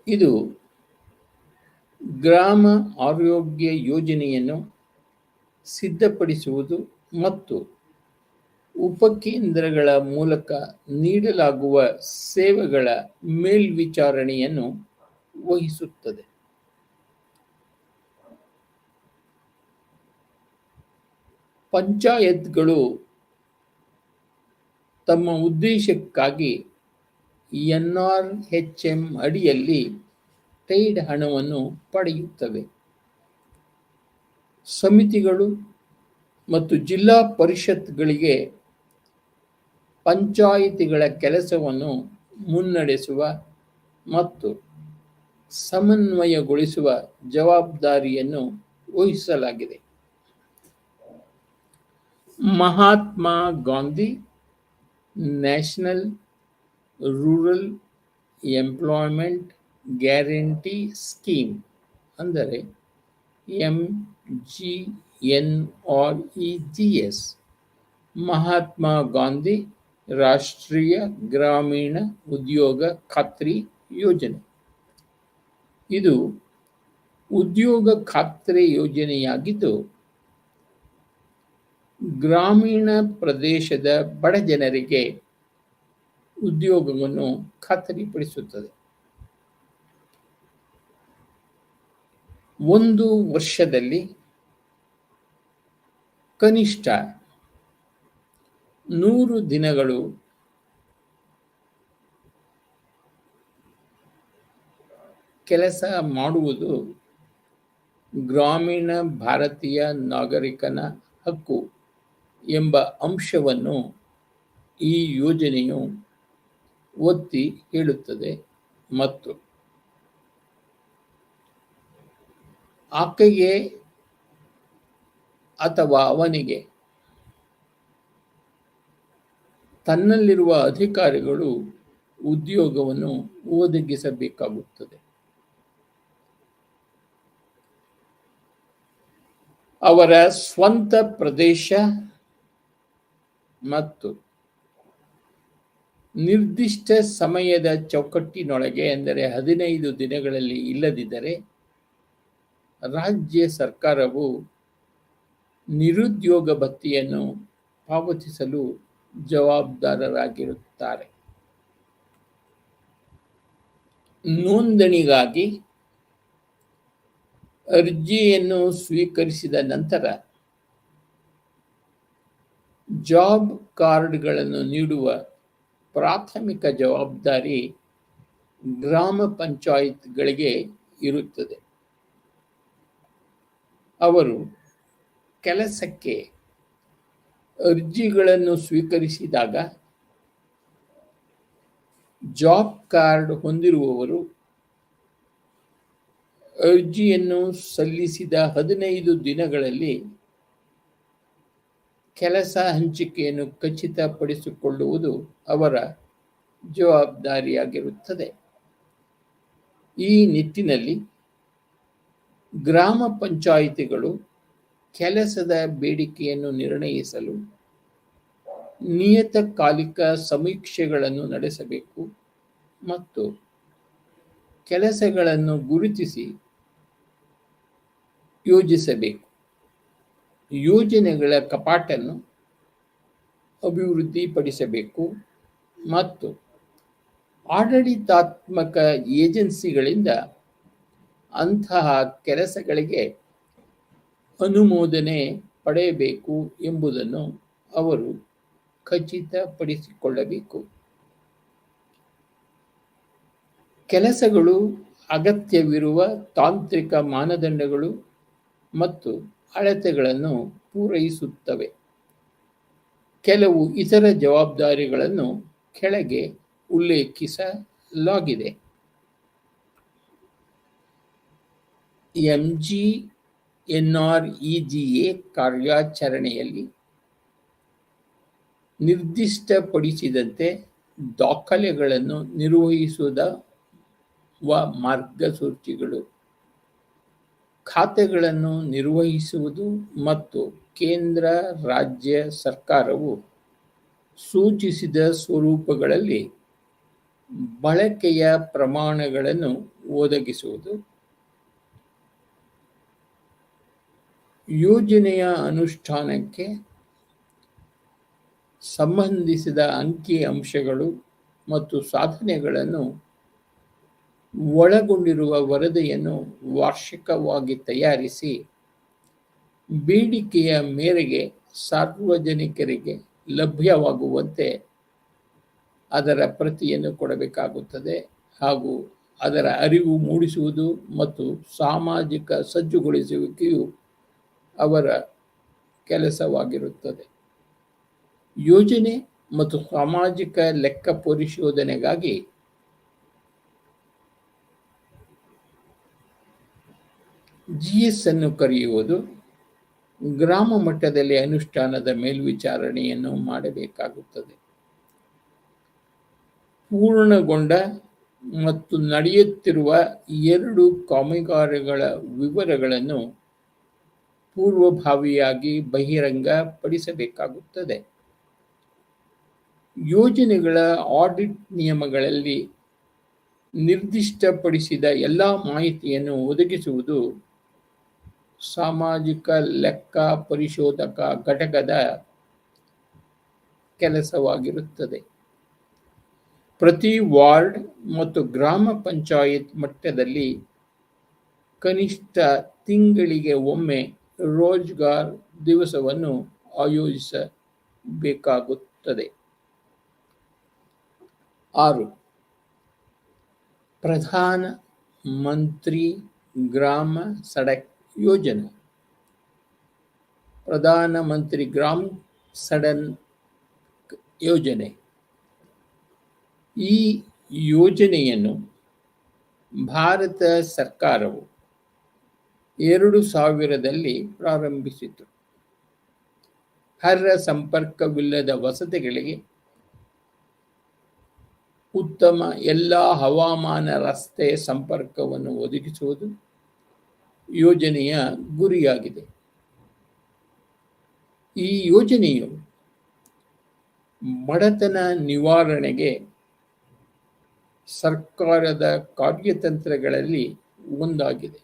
ಇದು ಗ್ರಾಮ ಆರೋಗ್ಯ ಯೋಜನೆಯನ್ನು ಸಿದ್ಧಪಡಿಸುವುದು ಮತ್ತು ಉಪಕೇಂದ್ರಗಳ ಮೂಲಕ ನೀಡಲಾಗುವ ಸೇವೆಗಳ ಮೇಲ್ವಿಚಾರಣೆಯನ್ನು ವಹಿಸುತ್ತದೆ. ಪಂಚಾಯತ್ಗಳು ತಮ್ಮ ಉದ್ದೇಶಕ್ಕಾಗಿ NRHM ಅಡಿಯಲ್ಲಿ ಪೇಯ್ಡ್ ಹಣವನ್ನು ಪಡೆಯುತ್ತವೆ. ಸಮಿತಿಗಳು ಮತ್ತು ಜಿಲ್ಲಾ ಪರಿಷತ್ಗಳಿಗೆ ಪಂಚಾಯಿತಿಗಳ ಕೆಲಸವನ್ನು ಮುನ್ನಡೆಸುವ ಮತ್ತು ಸಮನ್ವಯಗೊಳಿಸುವ ಜವಾಬ್ದಾರಿಯನ್ನು ವಹಿಸಲಾಗಿದೆ. Mahatma Gandhi national rural employment guarantee scheme ಅಂದರೆ MGNREGS, ಮಹಾತ್ಮ ಗಾಂಧಿ ರಾಷ್ಟ್ರೀಯ ಗ್ರಾಮೀಣ ಉದ್ಯೋಗ ಖಾತ್ರಿ ಯೋಜನೆ. ಇದು ಉದ್ಯೋಗ ಖಾತ್ರಿ ಯೋಜನೆಯಾಗಿದ್ದು, ಗ್ರಾಮೀಣ ಪ್ರದೇಶದ ಬಡ ಜನರಿಗೆ ಉದ್ಯೋಗವನ್ನು ಖಾತರಿಪಡಿಸುತ್ತದೆ. 1 ವರ್ಷದಲ್ಲಿ ಕನಿಷ್ಠ 100 ದಿನಗಳು ಕೆಲಸ ಮಾಡುವುದು ಗ್ರಾಮೀಣ ಭಾರತೀಯ ನಾಗರಿಕನ ಹಕ್ಕು ಎಂಬ ಅಂಶವನ್ನು ಈ ಯೋಜನೆಯು ಒತ್ತಿ ಹೇಳುತ್ತದೆ ಮತ್ತು ಆಕೆಗೆ ಅಥವಾ ಅವನಿಗೆ ತನ್ನಲ್ಲಿರುವ ಅಧಿಕಾರಿಗಳು ಉದ್ಯೋಗವನ್ನು ಒದಗಿಸಬೇಕಾಗುತ್ತದೆ. ಅವರ ಸ್ವಂತ ಪ್ರದೇಶ ಮತ್ತು ನಿರ್ದಿಷ್ಟ ಸಮಯದ ಚೌಕಟ್ಟಿನೊಳಗೆ, ಎಂದರೆ 15 ದಿನಗಳಲ್ಲಿ ಇಲ್ಲದಿದ್ದರೆ ರಾಜ್ಯ ಸರ್ಕಾರವು ನಿರುದ್ಯೋಗ ಭತ್ಯೆಯನ್ನು ಪಾವತಿಸಲು ಜವಾಬ್ದಾರರಾಗಿರುತ್ತಾರೆ. ನೋಂದಣಿಗಾಗಿ ಅರ್ಜಿಯನ್ನು ಸ್ವೀಕರಿಸಿದ ನಂತರ ಜಾಬ್ ಕಾರ್ಡ್ಗಳನ್ನು ನೀಡುವ ಪ್ರಾಥಮಿಕ ಜವಾಬ್ದಾರಿ ಗ್ರಾಮ ಪಂಚಾಯತ್ಗಳಿಗೆ ಇರುತ್ತದೆ. ಅವರು ಕೆಲಸಕ್ಕೆ ಅರ್ಜಿಗಳನ್ನು ಸ್ವೀಕರಿಸಿದಾಗ ಜಾಬ್ ಕಾರ್ಡ್ ಹೊಂದಿರುವವರು ಅರ್ಜಿಯನ್ನು ಸಲ್ಲಿಸಿದ 15 ದಿನಗಳಲ್ಲಿ ಕೆಲಸ ಹಂಚಿಕೆಯನ್ನು ಖಚಿತಪಡಿಸಿಕೊಳ್ಳುವುದು ಅವರ ಜವಾಬ್ದಾರಿಯಾಗಿರುತ್ತದೆ. ಈ ನಿಟ್ಟಿನಲ್ಲಿ ಗ್ರಾಮ ಪಂಚಾಯಿತಿಗಳು ಕೆಲಸದ ಬೇಡಿಕೆಯನ್ನು ನಿರ್ಣಯಿಸಲು ನಿಯತಕಾಲಿಕ ಸಮೀಕ್ಷೆಗಳನ್ನು ನಡೆಸಬೇಕು ಮತ್ತು ಕೆಲಸಗಳನ್ನು ಗುರುತಿಸಿ ಯೋಜಿಸಬೇಕು. ಯೋಜನೆಗಳ ಕಪಾಟನ್ನು ಅಭಿವೃದ್ಧಿಪಡಿಸಬೇಕು ಮತ್ತು ಆಡಳಿತಾತ್ಮಕ ಏಜೆನ್ಸಿಗಳಿಂದ ಅಂತಹ ಕೆಲಸಗಳಿಗೆ ಅನುಮೋದನೆ ಪಡೆಯಬೇಕು ಎಂಬುದನ್ನು ಅವರು ಖಚಿತಪಡಿಸಿಕೊಳ್ಳಬೇಕು. ಕೆಲಸಗಳು ಅಗತ್ಯವಿರುವ ತಾಂತ್ರಿಕ ಮಾನದಂಡಗಳು ಮತ್ತು ಅಳತೆಗಳನ್ನು ಪೂರೈಸುತ್ತವೆ. ಕೆಲವು ಇತರ ಜವಾಬ್ದಾರಿಗಳನ್ನು ಕೆಳಗೆ ಉಲ್ಲೇಖಿಸಲಾಗಿದೆ. MGNREGA ಕಾರ್ಯಾಚರಣೆಯಲ್ಲಿ ನಿರ್ದಿಷ್ಟಪಡಿಸಿದಂತೆ ದಾಖಲೆಗಳನ್ನು ನಿರ್ವಹಿಸುವ ಮಾರ್ಗಸೂಚಿಗಳು, ಖಾತೆಗಳನ್ನು ನಿರ್ವಹಿಸುವುದು ಮತ್ತು ಕೇಂದ್ರ ರಾಜ್ಯ ಸರ್ಕಾರವು ಸೂಚಿಸಿದ ಸ್ವರೂಪಗಳಲ್ಲಿ ಬಳಕೆಯ ಪ್ರಮಾಣಗಳನ್ನು ಒದಗಿಸುವುದು, ಯೋಜನೆಯ ಅನುಷ್ಠಾನಕ್ಕೆ ಸಂಬಂಧಿಸಿದ ಅಂಕಿ ಅಂಶಗಳು ಮತ್ತು ಸಾಧನೆಗಳನ್ನು ಒಳಗೊಂಡಿರುವ ವರದಿಯನ್ನು ವಾರ್ಷಿಕವಾಗಿ ತಯಾರಿಸಿ ಬೇಡಿಕೆಯ ಮೇರೆಗೆ ಸಾರ್ವಜನಿಕರಿಗೆ ಲಭ್ಯವಾಗುವಂತೆ ಅದರ ಪ್ರತಿಯನ್ನು ಕೊಡಬೇಕಾಗುತ್ತದೆ ಹಾಗೂ ಅದರ ಅರಿವು ಮೂಡಿಸುವುದು ಮತ್ತು ಸಾಮಾಜಿಕ ಸಜ್ಜುಗೊಳಿಸುವಿಕೆಯು ಅವರ ಕೆಲಸವಾಗಿರುತ್ತದೆ. ಯೋಜನೆ ಮತ್ತು ಸಾಮಾಜಿಕ ಲೆಕ್ಕ ಪರಿಶೋಧನೆಗಾಗಿ GS ಅನ್ನು ಕರೆಯುವುದು ಗ್ರಾಮ ಮಟ್ಟದಲ್ಲಿ ಅನುಷ್ಠಾನದ ಮೇಲ್ವಿಚಾರಣೆಯನ್ನು ಮಾಡಬೇಕಾಗುತ್ತದೆ. ಪೂರ್ಣಗೊಂಡ ಮತ್ತು ನಡೆಯುತ್ತಿರುವ 2 ಕಾಮಗಾರಿಗಳ ವಿವರಗಳನ್ನು ಪೂರ್ವಭಾವಿಯಾಗಿ ಬಹಿರಂಗಪಡಿಸಬೇಕಾಗುತ್ತದೆ. ಯೋಜನೆಗಳ ಆಡಿಟ್ ನಿಯಮಗಳಲ್ಲಿ ನಿರ್ದಿಷ್ಟಪಡಿಸಿದ ಎಲ್ಲ ಮಾಹಿತಿಯನ್ನು ಒದಗಿಸುವುದು ಸಾಮಾಜಿಕ ಲೆಕ್ಕ ಪರಿಶೋಧಕ ಘಟಕದ ಕೆಲಸವಾಗಿರುತ್ತದೆ. ಪ್ರತಿ ವಾರ್ಡ್ ಮತ್ತು ಗ್ರಾಮ ಪಂಚಾಯತ್ ಮಟ್ಟದಲ್ಲಿ ಕನಿಷ್ಠ ತಿಂಗಳಿಗೆ ಒಮ್ಮೆ ರೋಜ್ಗಾರ್ ದಿವಸವನ್ನು ಆಯೋಜಿಸಬೇಕಾಗುತ್ತದೆ. 6. ಪ್ರಧಾನ ಮಂತ್ರಿ ಗ್ರಾಮ ಸಡಕ್ ಯೋಜನಾ. ಪ್ರಧಾನ ಮಂತ್ರಿ ಗ್ರಾಮ ಸಡಕ್ ಯೋಜನೆ. ಈ ಯೋಜನೆಯನ್ನು ಭಾರತ ಸರ್ಕಾರವು 2000ರಲ್ಲಿ ಪ್ರಾರಂಭಿಸಿತು. ಹರ್ರ ಸಂಪರ್ಕವಿಲ್ಲದ ವಸತಿಗಳಿಗೆ ಉತ್ತಮ ಎಲ್ಲ ಹವಾಮಾನ ರಸ್ತೆ ಸಂಪರ್ಕವನ್ನು ಒದಗಿಸುವುದು ಯೋಜನೆಯ ಗುರಿಯಾಗಿದೆ. ಈ ಯೋಜನೆಯು ಬಡತನ ನಿವಾರಣೆಗೆ ಸರ್ಕಾರದ ಕಾರ್ಯತಂತ್ರಗಳಲ್ಲಿ ಒಂದಾಗಿದೆ.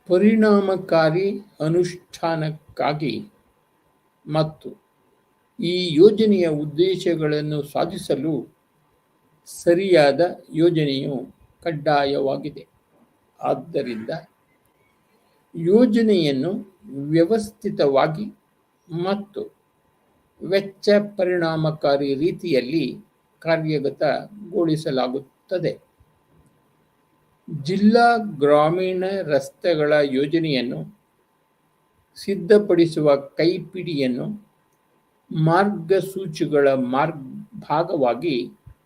ಪರಿಣಾಮಕಾರಿ ಅನುಷ್ಠಾನಕ್ಕಾಗಿ ಮತ್ತು ಈ ಯೋಜನೆಯ ಉದ್ದೇಶಗಳನ್ನು ಸಾಧಿಸಲು ಸರಿಯಾದ ಯೋಜನೆಯು ಕಡ್ಡಾಯವಾಗಿದೆ. ಆದ್ದರಿಂದ ಯೋಜನೆಯನ್ನು ವ್ಯವಸ್ಥಿತವಾಗಿ ಮತ್ತು ವೆಚ್ಚ ಪರಿಣಾಮಕಾರಿ ರೀತಿಯಲ್ಲಿ ಕಾರ್ಯಗತಗೊಳಿಸಲಾಗುತ್ತದೆ. ಜಿಲ್ಲಾ ಗ್ರಾಮೀಣ ರಸ್ತೆಗಳ ಯೋಜನೆಯನ್ನು ಸಿದ್ಧಪಡಿಸುವ ಕೈಪಿಡಿಯನ್ನು ಮಾರ್ಗಸೂಚಿಗಳ ಭಾಗವಾಗಿ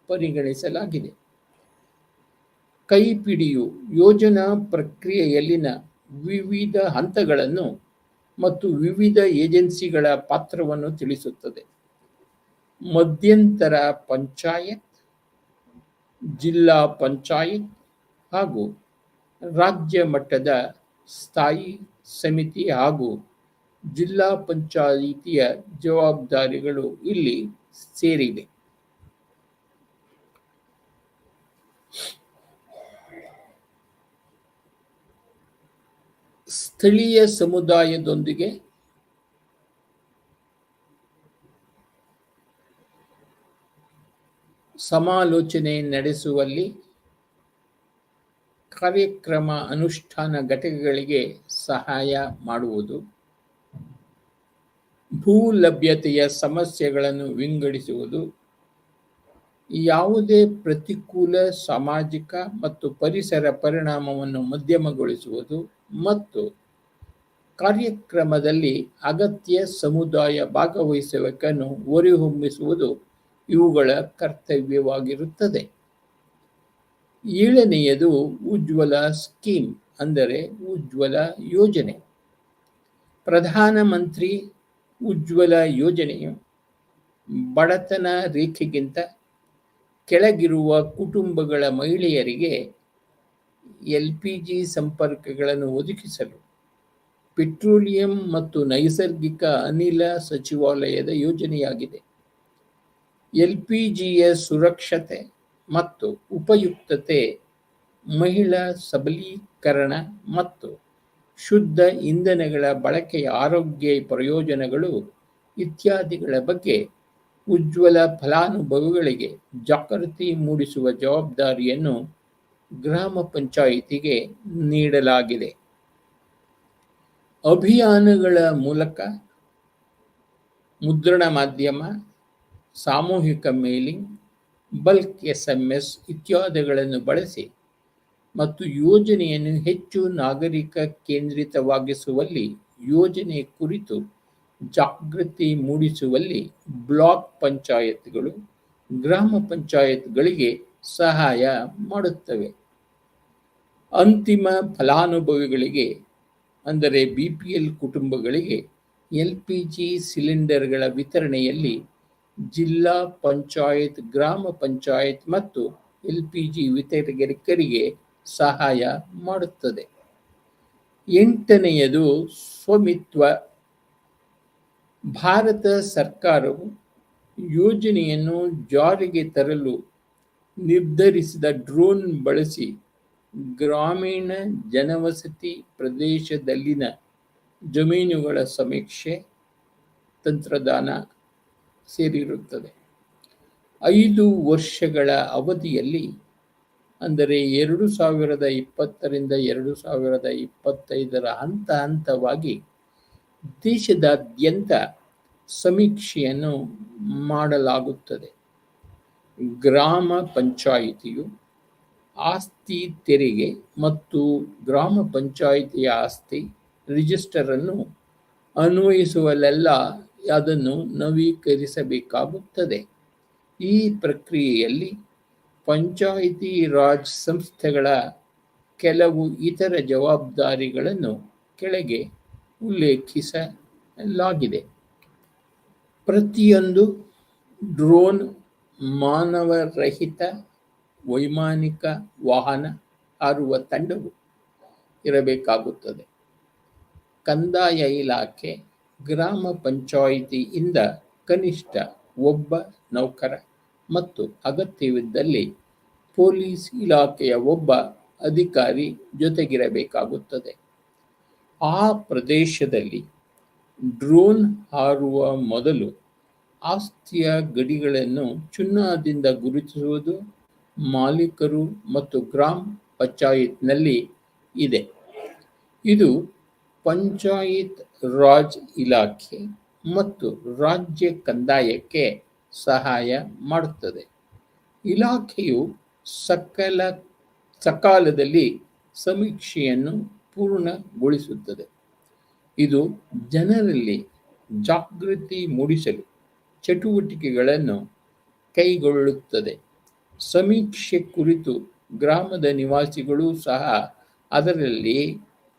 ಪರಿಗಣಿಸಲಾಗಿದೆ. ಕೈಪಿಡಿಯು ಯೋಜನಾ ಪ್ರಕ್ರಿಯೆಯಲ್ಲಿನ ವಿವಿಧ ಹಂತಗಳನ್ನು ಮತ್ತು ವಿವಿಧ ಏಜೆನ್ಸಿಗಳ ಪಾತ್ರವನ್ನು ತಿಳಿಸುತ್ತದೆ. ಮಧ್ಯಂತರ ಪಂಚಾಯತ್, ಜಿಲ್ಲಾ ಪಂಚಾಯತ್ ಹಾಗೂ ರಾಜ್ಯ ಮಟ್ಟದ ಸ್ಥಾಯಿ ಸಮಿತಿ ಹಾಗೂ ಜಿಲ್ಲಾ ಪಂಚಾಯಿತಿಯ ಜವಾಬ್ದಾರಿಗಳು ಇಲ್ಲಿ ಸೇರಿವೆ. ಸ್ಥಳೀಯ ಸಮುದಾಯದೊಂದಿಗೆ ಸಮಾಲೋಚನೆ ನಡೆಸುವಲ್ಲಿ ಕಾರ್ಯಕ್ರಮ ಅನುಷ್ಠಾನ ಘಟಕಗಳಿಗೆ ಸಹಾಯ ಮಾಡುವುದು, ಭೂ ಲಭ್ಯತೆಯ ಸಮಸ್ಯೆಗಳನ್ನು ವಿಂಗಡಿಸುವುದು, ಯಾವುದೇ ಪ್ರತಿಕೂಲ ಸಾಮಾಜಿಕ ಮತ್ತು ಪರಿಸರ ಪರಿಣಾಮವನ್ನು ಮಧ್ಯಮಗೊಳಿಸುವುದು ಮತ್ತು ಕಾರ್ಯಕ್ರಮದಲ್ಲಿ ಅಗತ್ಯ ಸಮುದಾಯ ಭಾಗವಹಿಸುವಿಕೆಯನ್ನು ಹೊರಹೊಮ್ಮಿಸುವುದು ಇವುಗಳ ಕರ್ತವ್ಯವಾಗಿರುತ್ತದೆ. 7ನೇಯದು ಉಜ್ವಲ ಸ್ಕೀಮ್ ಅಂದರೆ ಉಜ್ವಲ ಯೋಜನೆ. ಪ್ರಧಾನ ಮಂತ್ರಿ ಉಜ್ವಲ ಯೋಜನೆಯು ಬಡತನ ರೇಖೆಗಿಂತ ಕೆಳಗಿರುವ ಕುಟುಂಬಗಳ ಮಹಿಳೆಯರಿಗೆ ಎಲ್ಪಿಜಿ ಸಂಪರ್ಕಗಳನ್ನು ಒದಗಿಸಲು ಪೆಟ್ರೋಲಿಯಂ ಮತ್ತು ನೈಸರ್ಗಿಕ ಅನಿಲ ಸಚಿವಾಲಯದ ಯೋಜನೆಯಾಗಿದೆ. ಎಲ್ಪಿಜಿಯ ಸುರಕ್ಷತೆ ಮತ್ತು ಉಪಯುಕ್ತತೆ, ಮಹಿಳಾ ಸಬಲೀಕರಣ ಮತ್ತು ಶುದ್ಧ ಇಂಧನಗಳ ಬಳಕೆಯ ಆರೋಗ್ಯ ಪ್ರಯೋಜನಗಳು ಇತ್ಯಾದಿಗಳ ಬಗ್ಗೆ ಉಜ್ವಲ ಫಲಾನುಭವಿಗಳಿಗೆ ಜಾಗೃತಿ ಮೂಡಿಸುವ ಜವಾಬ್ದಾರಿಯನ್ನು ಗ್ರಾಮ ಪಂಚಾಯಿತಿಗೆ ನೀಡಲಾಗಿದೆ. ಅಭಿಯಾನಗಳ ಮೂಲಕ ಮುದ್ರಣ ಮಾಧ್ಯಮ, ಸಾಮೂಹಿಕ ಮೇಲಿಂಗ್, ಬಲ್ಕ್ SMS ಇತ್ಯಾದಿಗಳನ್ನು ಬಳಸಿ ಮತ್ತು ಯೋಜನೆಯನ್ನು ಹೆಚ್ಚು ನಾಗರಿಕ ಕೇಂದ್ರಿತವಾಗಿಸುವಲ್ಲಿ, ಯೋಜನೆ ಕುರಿತು ಜಾಗೃತಿ ಮೂಡಿಸುವಲ್ಲಿ ಬ್ಲಾಕ್ ಪಂಚಾಯತ್ಗಳು ಗ್ರಾಮ ಪಂಚಾಯತ್ಗಳಿಗೆ ಸಹಾಯ ಮಾಡುತ್ತವೆ. ಅಂತಿಮ ಫಲಾನುಭವಿಗಳಿಗೆ ಅಂದರೆ BPL ಕುಟುಂಬಗಳಿಗೆ LPG ಸಿಲಿಂಡರ್ಗಳ ವಿತರಣೆಯಲ್ಲಿ ಜಿಲ್ಲಾ ಪಂಚಾಯತ್, ಗ್ರಾಮ ಪಂಚಾಯತ್ ಮತ್ತು LPG ವಿತರಕರಿಗೆ ಸಹಾಯ ಮಾಡುತ್ತದೆ. 8ನೇಯದು ಸ್ವಾಮಿತ್ವ ಭಾರತ ಸರ್ಕಾರವು ಯೋಜನೆಯನ್ನು ಜಾರಿಗೆ ತರಲು ನಿರ್ಧರಿಸಿದ ಡ್ರೋನ್ ಬಳಸಿ ಗ್ರಾಮೀಣ ಜನವಸತಿ ಪ್ರದೇಶದಲ್ಲಿನ ಜಮೀನುಗಳ ಸಮೀಕ್ಷೆ ತಂತ್ರಜ್ಞಾನ ಸೇರಿರುತ್ತದೆ. 5 ವರ್ಷಗಳ ಅವಧಿಯಲ್ಲಿ, ಅಂದರೆ 2020ರಿಂದ 2025 ಹಂತ ಹಂತವಾಗಿ ದೇಶದಾದ್ಯಂತ ಸಮೀಕ್ಷೆಯನ್ನು ಮಾಡಲಾಗುತ್ತದೆ. ಗ್ರಾಮ ಪಂಚಾಯಿತಿಯು ಆಸ್ತಿ ತೆರಿಗೆ ಮತ್ತು ಗ್ರಾಮ ಪಂಚಾಯಿತಿಯ ಆಸ್ತಿ ರಿಜಿಸ್ಟರ್ ಅನ್ನು ಅನ್ವಯಿಸುವಲ್ಲೆಲ್ಲ ಅದನ್ನು ನವೀಕರಿಸಬೇಕಾಗುತ್ತದೆ. ಈ ಪ್ರಕ್ರಿಯೆಯಲ್ಲಿ ಪಂಚಾಯಿತಿ ರಾಜ್ ಸಂಸ್ಥೆಗಳ ಕೆಲವು ಇತರ ಜವಾಬ್ದಾರಿಗಳನ್ನು ಕೆಳಗೆ ಉಲ್ಲೇಖಿಸಲಾಗಿದೆ. ಪ್ರತಿಯೊಂದು ಡ್ರೋನ್ ಮಾನವರಹಿತ ವೈಮಾನಿಕ ವಾಹನ ಹಾರುವ ತಂಡವು ಇರಬೇಕಾಗುತ್ತದೆ. ಕಂದಾಯ ಇಲಾಖೆ ಗ್ರಾಮ ಪಂಚಾಯಿತಿಯಿಂದ ಕನಿಷ್ಠ ಒಬ್ಬ ನೌಕರ ಮತ್ತು ಅಗತ್ಯವಿದ್ದಲ್ಲಿ ಪೊಲೀಸ್ ಇಲಾಖೆಯ ಒಬ್ಬ ಅಧಿಕಾರಿ ಜೊತೆಗಿರಬೇಕಾಗುತ್ತದೆ. ಆ ಪ್ರದೇಶದಲ್ಲಿ ಡ್ರೋನ್ ಹಾರುವ ಮೊದಲು ಆಸ್ತಿಯ ಗಡಿಗಳನ್ನು ಚಿಹ್ನದಿಂದ ಗುರುತಿಸುವುದು ಮಾಲೀಕರು ಮತ್ತು ಗ್ರಾಮ ಪಂಚಾಯತ್ನಲ್ಲಿ ಇದೆ. ಇದು ಪಂಚಾಯತ್ ರಾಜ್ ಇಲಾಖೆ ಮತ್ತು ರಾಜ್ಯ ಕಂದಾಯಕ್ಕೆ ಸಹಾಯ ಮಾಡುತ್ತದೆ. ಇಲಾಖೆಯು ಸಕಾಲದಲ್ಲಿ ಸಮೀಕ್ಷೆಯನ್ನು ಪೂರ್ಣಗೊಳಿಸುತ್ತದೆ. ಇದು ಜನರಲ್ಲಿ ಜಾಗೃತಿ ಮೂಡಿಸಲು ಚಟುವಟಿಕೆಗಳನ್ನು ಕೈಗೊಳ್ಳುತ್ತದೆ. ಸಮೀಕ್ಷೆ ಕುರಿತು ಗ್ರಾಮದ ನಿವಾಸಿಗಳು ಸಹ ಅದರಲ್ಲಿ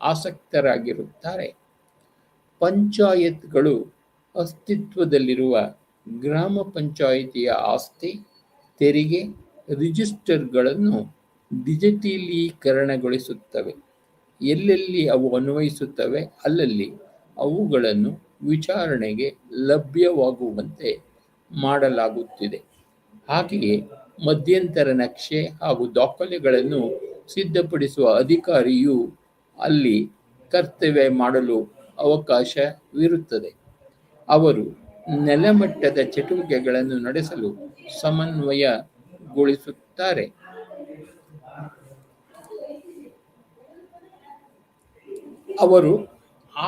ಆಸಕ್ತರಾಗಿರುತ್ತಾರೆ. ಪಂಚಾಯತ್ಗಳು ಅಸ್ತಿತ್ವದಲ್ಲಿರುವ ಗ್ರಾಮ ಪಂಚಾಯಿತಿಯ ಆಸ್ತಿ ತೆರಿಗೆ ರಿಜಿಸ್ಟರ್ಗಳನ್ನು ಡಿಜಿಟಲೀಕರಣಗೊಳಿಸುತ್ತವೆ. ಎಲ್ಲೆಲ್ಲಿ ಅವು ಅನ್ವಯಿಸುತ್ತವೆ ಅಲ್ಲಲ್ಲಿ ಅವುಗಳನ್ನು ವಿಚಾರಣೆಗೆ ಲಭ್ಯವಾಗುವಂತೆ ಮಾಡಲಾಗುತ್ತಿದೆ. ಹಾಗೆಯೇ ಮಧ್ಯಂತರ ನಕ್ಷೆ ಹಾಗೂ ದಾಖಲೆಗಳನ್ನು ಸಿದ್ಧಪಡಿಸುವ ಅಧಿಕಾರಿಯು ಅಲ್ಲಿ ಕರ್ತವ್ಯ ಮಾಡಲು ಅವಕಾಶವಿರುತ್ತದೆ. ಅವರು ನೆಲಮಟ್ಟದ ಚಟುವಟಿಕೆಗಳನ್ನು ನಡೆಸಲು ಸಮನ್ವಯಗೊಳಿಸುತ್ತಾರೆ. ಅವರು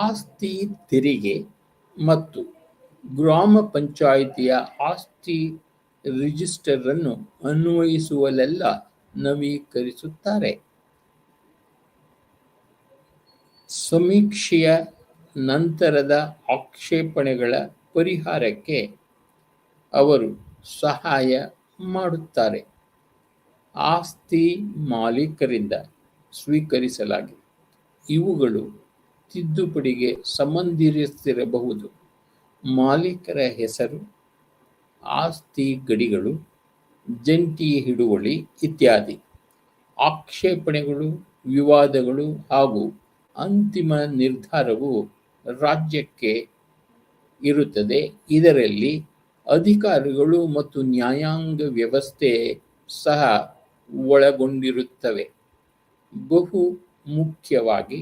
ಆಸ್ತಿ ತೆರಿಗೆ ಮತ್ತು ಗ್ರಾಮ ಪಂಚಾಯಿತಿಯ ಆಸ್ತಿ ರಿಜಿಸ್ಟರ್ ಅನ್ನು ಅನ್ವಯಿಸುವಲ್ಲೆಲ್ಲ ನವೀಕರಿಸುತ್ತಾರೆ. ಸಮೀಕ್ಷೆಯ ನಂತರದ ಆಕ್ಷೇಪಣೆಗಳ ಪರಿಹಾರಕ್ಕೆ ಅವರು ಸಹಾಯ ಮಾಡುತ್ತಾರೆ. ಆಸ್ತಿ ಮಾಲೀಕರಿಂದ ಸ್ವೀಕರಿಸಲಾಗಿದೆ. ಇವುಗಳು ತಿದ್ದುಪಡಿಗೆ ಸಂಬಂಧಿಸಿರಬಹುದು. ಮಾಲೀಕರ ಹೆಸರು, ಆಸ್ತಿ ಗಡಿಗಳು, ಜಂಟಿ ಹಿಡುವಳಿ ಇತ್ಯಾದಿ. ಆಕ್ಷೇಪಣೆಗಳು, ವಿವಾದಗಳು ಹಾಗೂ ಅಂತಿಮ ನಿರ್ಧಾರವು ರಾಜ್ಯಕ್ಕೆ ಇರುತ್ತದೆ. ಇದರಲ್ಲಿ ಅಧಿಕಾರಿಗಳು ಮತ್ತು ನ್ಯಾಯಾಂಗ ವ್ಯವಸ್ಥೆ ಸಹ ಒಳಗೊಂಡಿರುತ್ತವೆ. ಬಹು ಮುಖ್ಯವಾಗಿ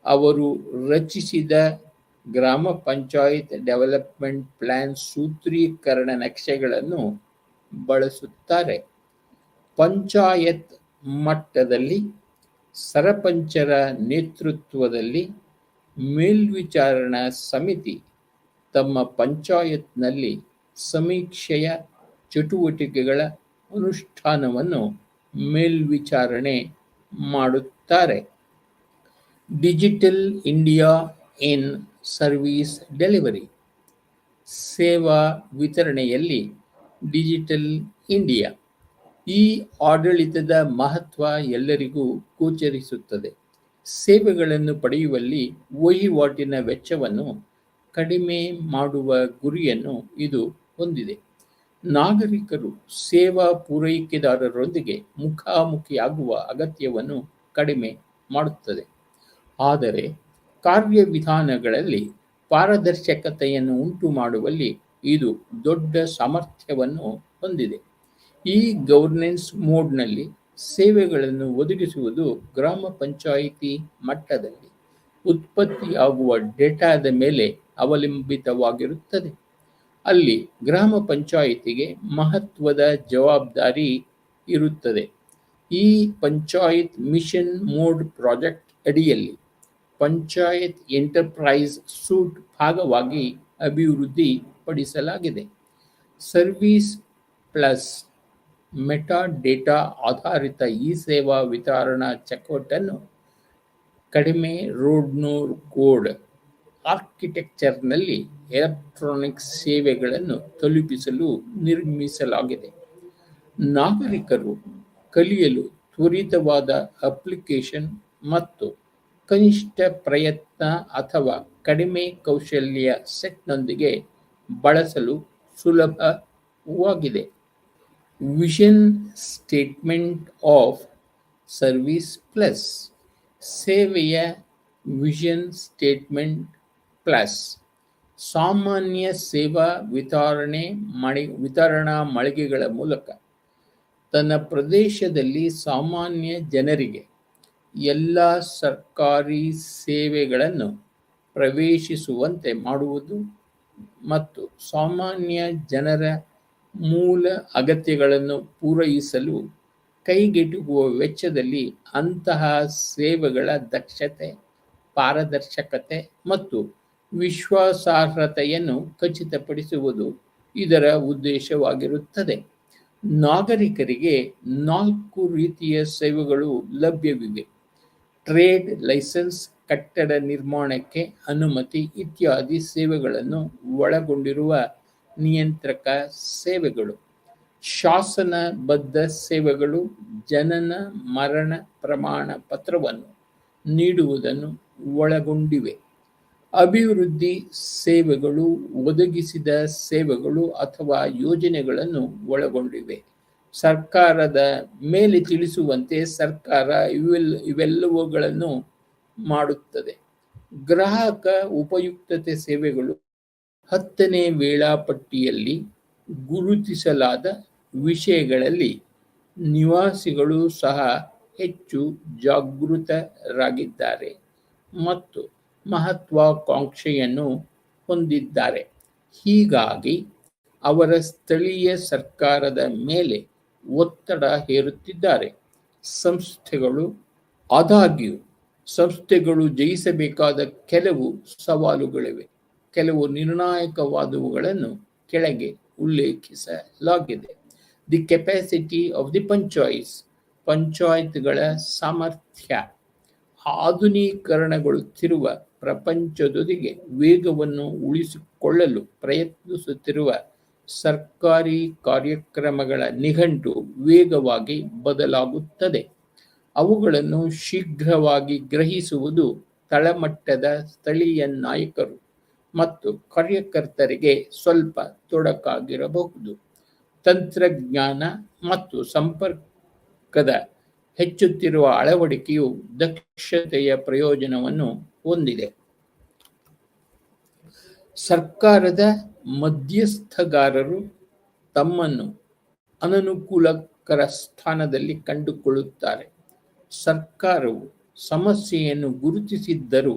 ಅವರು ರಚಿಸಿದ ಗ್ರಾಮ ಪಂಚಾಯತ್ ಡೆವಲಪ್ಮೆಂಟ್ ಪ್ಲಾನ್ ಸೂತ್ರೀಕರಣ ನಕ್ಷೆಗಳನ್ನು ಬಳಸುತ್ತಾರೆ. ಪಂಚಾಯತ್ ಮಟ್ಟದಲ್ಲಿ ಸರಪಂಚರ ನೇತೃತ್ವದಲ್ಲಿ ಮೇಲ್ವಿಚಾರಣಾ ಸಮಿತಿ ತಮ್ಮ ಪಂಚಾಯತ್ನಲ್ಲಿ ಸಮೀಕ್ಷೆಯ ಚಟುವಟಿಕೆಗಳ ಅನುಷ್ಠಾನವನ್ನು ಮೇಲ್ವಿಚಾರಣೆ ಮಾಡುತ್ತಾರೆ. Digital India in service delivery. ಸೇವಾ ವಿತರಣೆಯಲ್ಲಿ ಡಿಜಿಟಲ್ ಇಂಡಿಯಾ. ಈ ಆಡಳಿತದ ಮಹತ್ವ ಎಲ್ಲರಿಗೂ ಗೋಚರಿಸುತ್ತದೆ. ಸೇವೆಗಳನ್ನು ಪಡೆಯುವಲ್ಲಿ ವಹಿವಾಟಿನ ವೆಚ್ಚವನ್ನು ಕಡಿಮೆ ಮಾಡುವ ಗುರಿಯನ್ನು ಇದು ಹೊಂದಿದೆ. ನಾಗರಿಕರು ಸೇವಾ ಪೂರೈಕೆದಾರರೊಂದಿಗೆ ಮುಖಾಮುಖಿಯಾಗುವ ಅಗತ್ಯವನ್ನು ಕಡಿಮೆ ಮಾಡುತ್ತದೆ. ಆದರೆ ಕಾರ್ಯವಿಧಾನಗಳಲ್ಲಿ ಪಾರದರ್ಶಕತೆಯನ್ನು ಉಂಟು ಮಾಡುವಲ್ಲಿ ಇದು ದೊಡ್ಡ ಸಾಮರ್ಥ್ಯವನ್ನು ಹೊಂದಿದೆ. ಈ ಗವರ್ನೆನ್ಸ್ ಮೋಡ್ನಲ್ಲಿ ಸೇವೆಗಳನ್ನು ಒದಗಿಸುವುದು ಗ್ರಾಮ ಪಂಚಾಯಿತಿ ಮಟ್ಟದಲ್ಲಿ ಉತ್ಪತ್ತಿಯಾಗುವ ಡೇಟಾದ ಮೇಲೆ ಅವಲಂಬಿತವಾಗಿರುತ್ತದೆ. ಅಲ್ಲಿ ಗ್ರಾಮ ಪಂಚಾಯಿತಿಗೆ ಮಹತ್ವದ ಜವಾಬ್ದಾರಿ ಇರುತ್ತದೆ. ಈ ಪಂಚಾಯತ್ ಮಿಷನ್ ಮೋಡ್ ಪ್ರಾಜೆಕ್ಟ್ ಅಡಿಯಲ್ಲಿ ಪಂಚಾಯತ್ ಎಂಟರ್ಪ್ರೈಸ್ ಸೂಟ್ ಭಾಗವಾಗಿ ಅಭಿವೃದ್ಧಿ ಪಡಿಸಲಾಗಿದೆ. ಸರ್ವಿಸ್ ಪ್ಲಸ್ ಮೆಟಾ ಡೇಟಾ ಆಧಾರಿತ ಈ ಸೇವಾ ವಿತರಣಾ ಚೌಕಟ್ಟನ್ನು ಕಡಿಮೆ ರೋಡ್ ಕೋಡ್ ಆರ್ಕಿಟೆಕ್ಚರ್ನಲ್ಲಿ ಎಲೆಕ್ಟ್ರಾನಿಕ್ ಸೇವೆಗಳನ್ನು ತಲುಪಿಸಲು ನಿರ್ಮಿಸಲಾಗಿದೆ. ನಾಗರಿಕರು ಕಲಿಯಲು ತ್ವರಿತವಾದ ಅಪ್ಲಿಕೇಶನ್ ಮತ್ತು ಕನಿಷ್ಠ ಪ್ರಯತ್ನ ಅಥವಾ ಕಡಿಮೆ ಕೌಶಲ್ಯ ಸೆಟ್ನೊಂದಿಗೆ ಬಳಸಲು ಸುಲಭವಾಗಿದೆ. Vision statement of service plus ಸೇವೆಯ ವಿಷನ್ ಸ್ಟೇಟ್ಮೆಂಟ್ ಪ್ಲಸ್ ಸಾಮಾನ್ಯ ಸೇವಾ ವಿತರಣಾ ಮಳಿಗೆಗಳ ಮೂಲಕ ತನ್ನ ಪ್ರದೇಶದಲ್ಲಿ ಸಾಮಾನ್ಯ ಜನರಿಗೆ ಎಲ್ಲ ಸರ್ಕಾರಿ ಸೇವೆಗಳನ್ನು ಪ್ರವೇಶಿಸುವಂತೆ ಮಾಡುವುದು ಮತ್ತು ಸಾಮಾನ್ಯ ಜನರ ಮೂಲ ಅಗತ್ಯಗಳನ್ನು ಪೂರೈಸಲು ಕೈಗೆಟುಕುವ ವೆಚ್ಚದಲ್ಲಿ ಅಂತಹ ಸೇವೆಗಳ ದಕ್ಷತೆ, ಪಾರದರ್ಶಕತೆ ಮತ್ತು ವಿಶ್ವಾಸಾರ್ಹತೆಯನ್ನು ಖಚಿತಪಡಿಸುವುದು ಇದರ ಉದ್ದೇಶವಾಗಿರುತ್ತದೆ. ನಾಗರಿಕರಿಗೆ 4 ರೀತಿಯ ಸೇವೆಗಳು ಲಭ್ಯವಿವೆ: ಟ್ರೇಡ್ ಲೈಸೆನ್ಸ್, ಕಟ್ಟಡ ನಿರ್ಮಾಣಕ್ಕೆ ಅನುಮತಿ ಇತ್ಯಾದಿ ಸೇವೆಗಳನ್ನು ಒಳಗೊಂಡಿರುವ ನಿಯಂತ್ರಕ ಸೇವೆಗಳು, ಶಾಸನಬದ್ಧ ಸೇವೆಗಳು, ಜನನ ಮರಣ ಪ್ರಮಾಣ ಪತ್ರವನ್ನು ನೀಡುವುದನ್ನು ಒಳಗೊಂಡಿವೆ. ಅಭಿವೃದ್ಧಿ ಸೇವೆಗಳು ಒದಗಿಸಿದ ಸೇವೆಗಳು ಅಥವಾ ಯೋಜನೆಗಳನ್ನು ಒಳಗೊಂಡಿವೆ. ಸರ್ಕಾರದ ಮೇಲೆ ತಿಳಿಸುವಂತೆ ಸರ್ಕಾರ ಇವೆಲ್ಲವುಗಳನ್ನು ಮಾಡುತ್ತದೆ. ಗ್ರಾಹಕ ಉಪಯುಕ್ತತೆ ಸೇವೆಗಳು 10ನೇ ವೇಳಾಪಟ್ಟಿಯಲ್ಲಿ ಗುರುತಿಸಲಾದ ವಿಷಯಗಳಲ್ಲಿ ನಿವಾಸಿಗಳು ಸಹ ಹೆಚ್ಚು ಜಾಗೃತರಾಗಿದ್ದಾರೆ ಮತ್ತು ಮಹತ್ವಾಕಾಂಕ್ಷೆಯನ್ನು ಹೊಂದಿದ್ದಾರೆ. ಹೀಗಾಗಿ ಅವರ ಸ್ಥಳೀಯ ಸರ್ಕಾರದ ಮೇಲೆ ಒತ್ತಡ ಹೇರುತ್ತಿದ್ದಾರೆ. ಆದಾಗ್ಯೂ ಸಂಸ್ಥೆಗಳು ಜಯಿಸಬೇಕಾದ ಕೆಲವು ಸವಾಲುಗಳಿವೆ. ಕೆಲವು ನಿರ್ಣಾಯಕವಾದವುಗಳನ್ನು ಕೆಳಗೆ ಉಲ್ಲೇಖಿಸಲಾಗಿದೆ. ದಿ ಕೆಪಾಸಿಟಿ ಆಫ್ ದಿ ಪಂಚಾಯತ್ಗಳ ಸಾಮರ್ಥ್ಯ. ಆಧುನೀಕರಣಗೊಳ್ಳುತ್ತಿರುವ ಪ್ರಪಂಚದೊಂದಿಗೆ ವೇಗವನ್ನು ಉಳಿಸಿಕೊಳ್ಳಲು ಪ್ರಯತ್ನಿಸುತ್ತಿರುವ ಸರ್ಕಾರಿ ಕಾರ್ಯಕ್ರಮಗಳ ನಿಘಂಟು ವೇಗವಾಗಿ ಬದಲಾಗುತ್ತದೆ. ಅವುಗಳನ್ನು ಶೀಘ್ರವಾಗಿ ಗ್ರಹಿಸುವುದು ತಳಮಟ್ಟದ ಸ್ಥಳೀಯ ನಾಯಕರು ಮತ್ತು ಕಾರ್ಯಕರ್ತರಿಗೆ ಸ್ವಲ್ಪ ತೊಡಕಾಗಿರಬಹುದು. ತಂತ್ರಜ್ಞಾನ ಮತ್ತು ಸಂಪರ್ಕದ ಹೆಚ್ಚುತ್ತಿರುವ ಅಳವಡಿಕೆಯು ದಕ್ಷತೆಯ ಪ್ರಯೋಜನವನ್ನು ಹೊಂದಿದೆ. ಸರ್ಕಾರದ ಮಧ್ಯಸ್ಥಗಾರರು ತಮ್ಮನ್ನು ಅನನುಕೂಲಕರ ಸ್ಥಾನದಲ್ಲಿ ಕಂಡುಕೊಳ್ಳುತ್ತಾರೆ. ಸರ್ಕಾರವು ಸಮಸ್ಯೆಯನ್ನು ಗುರುತಿಸಿದ್ದರೂ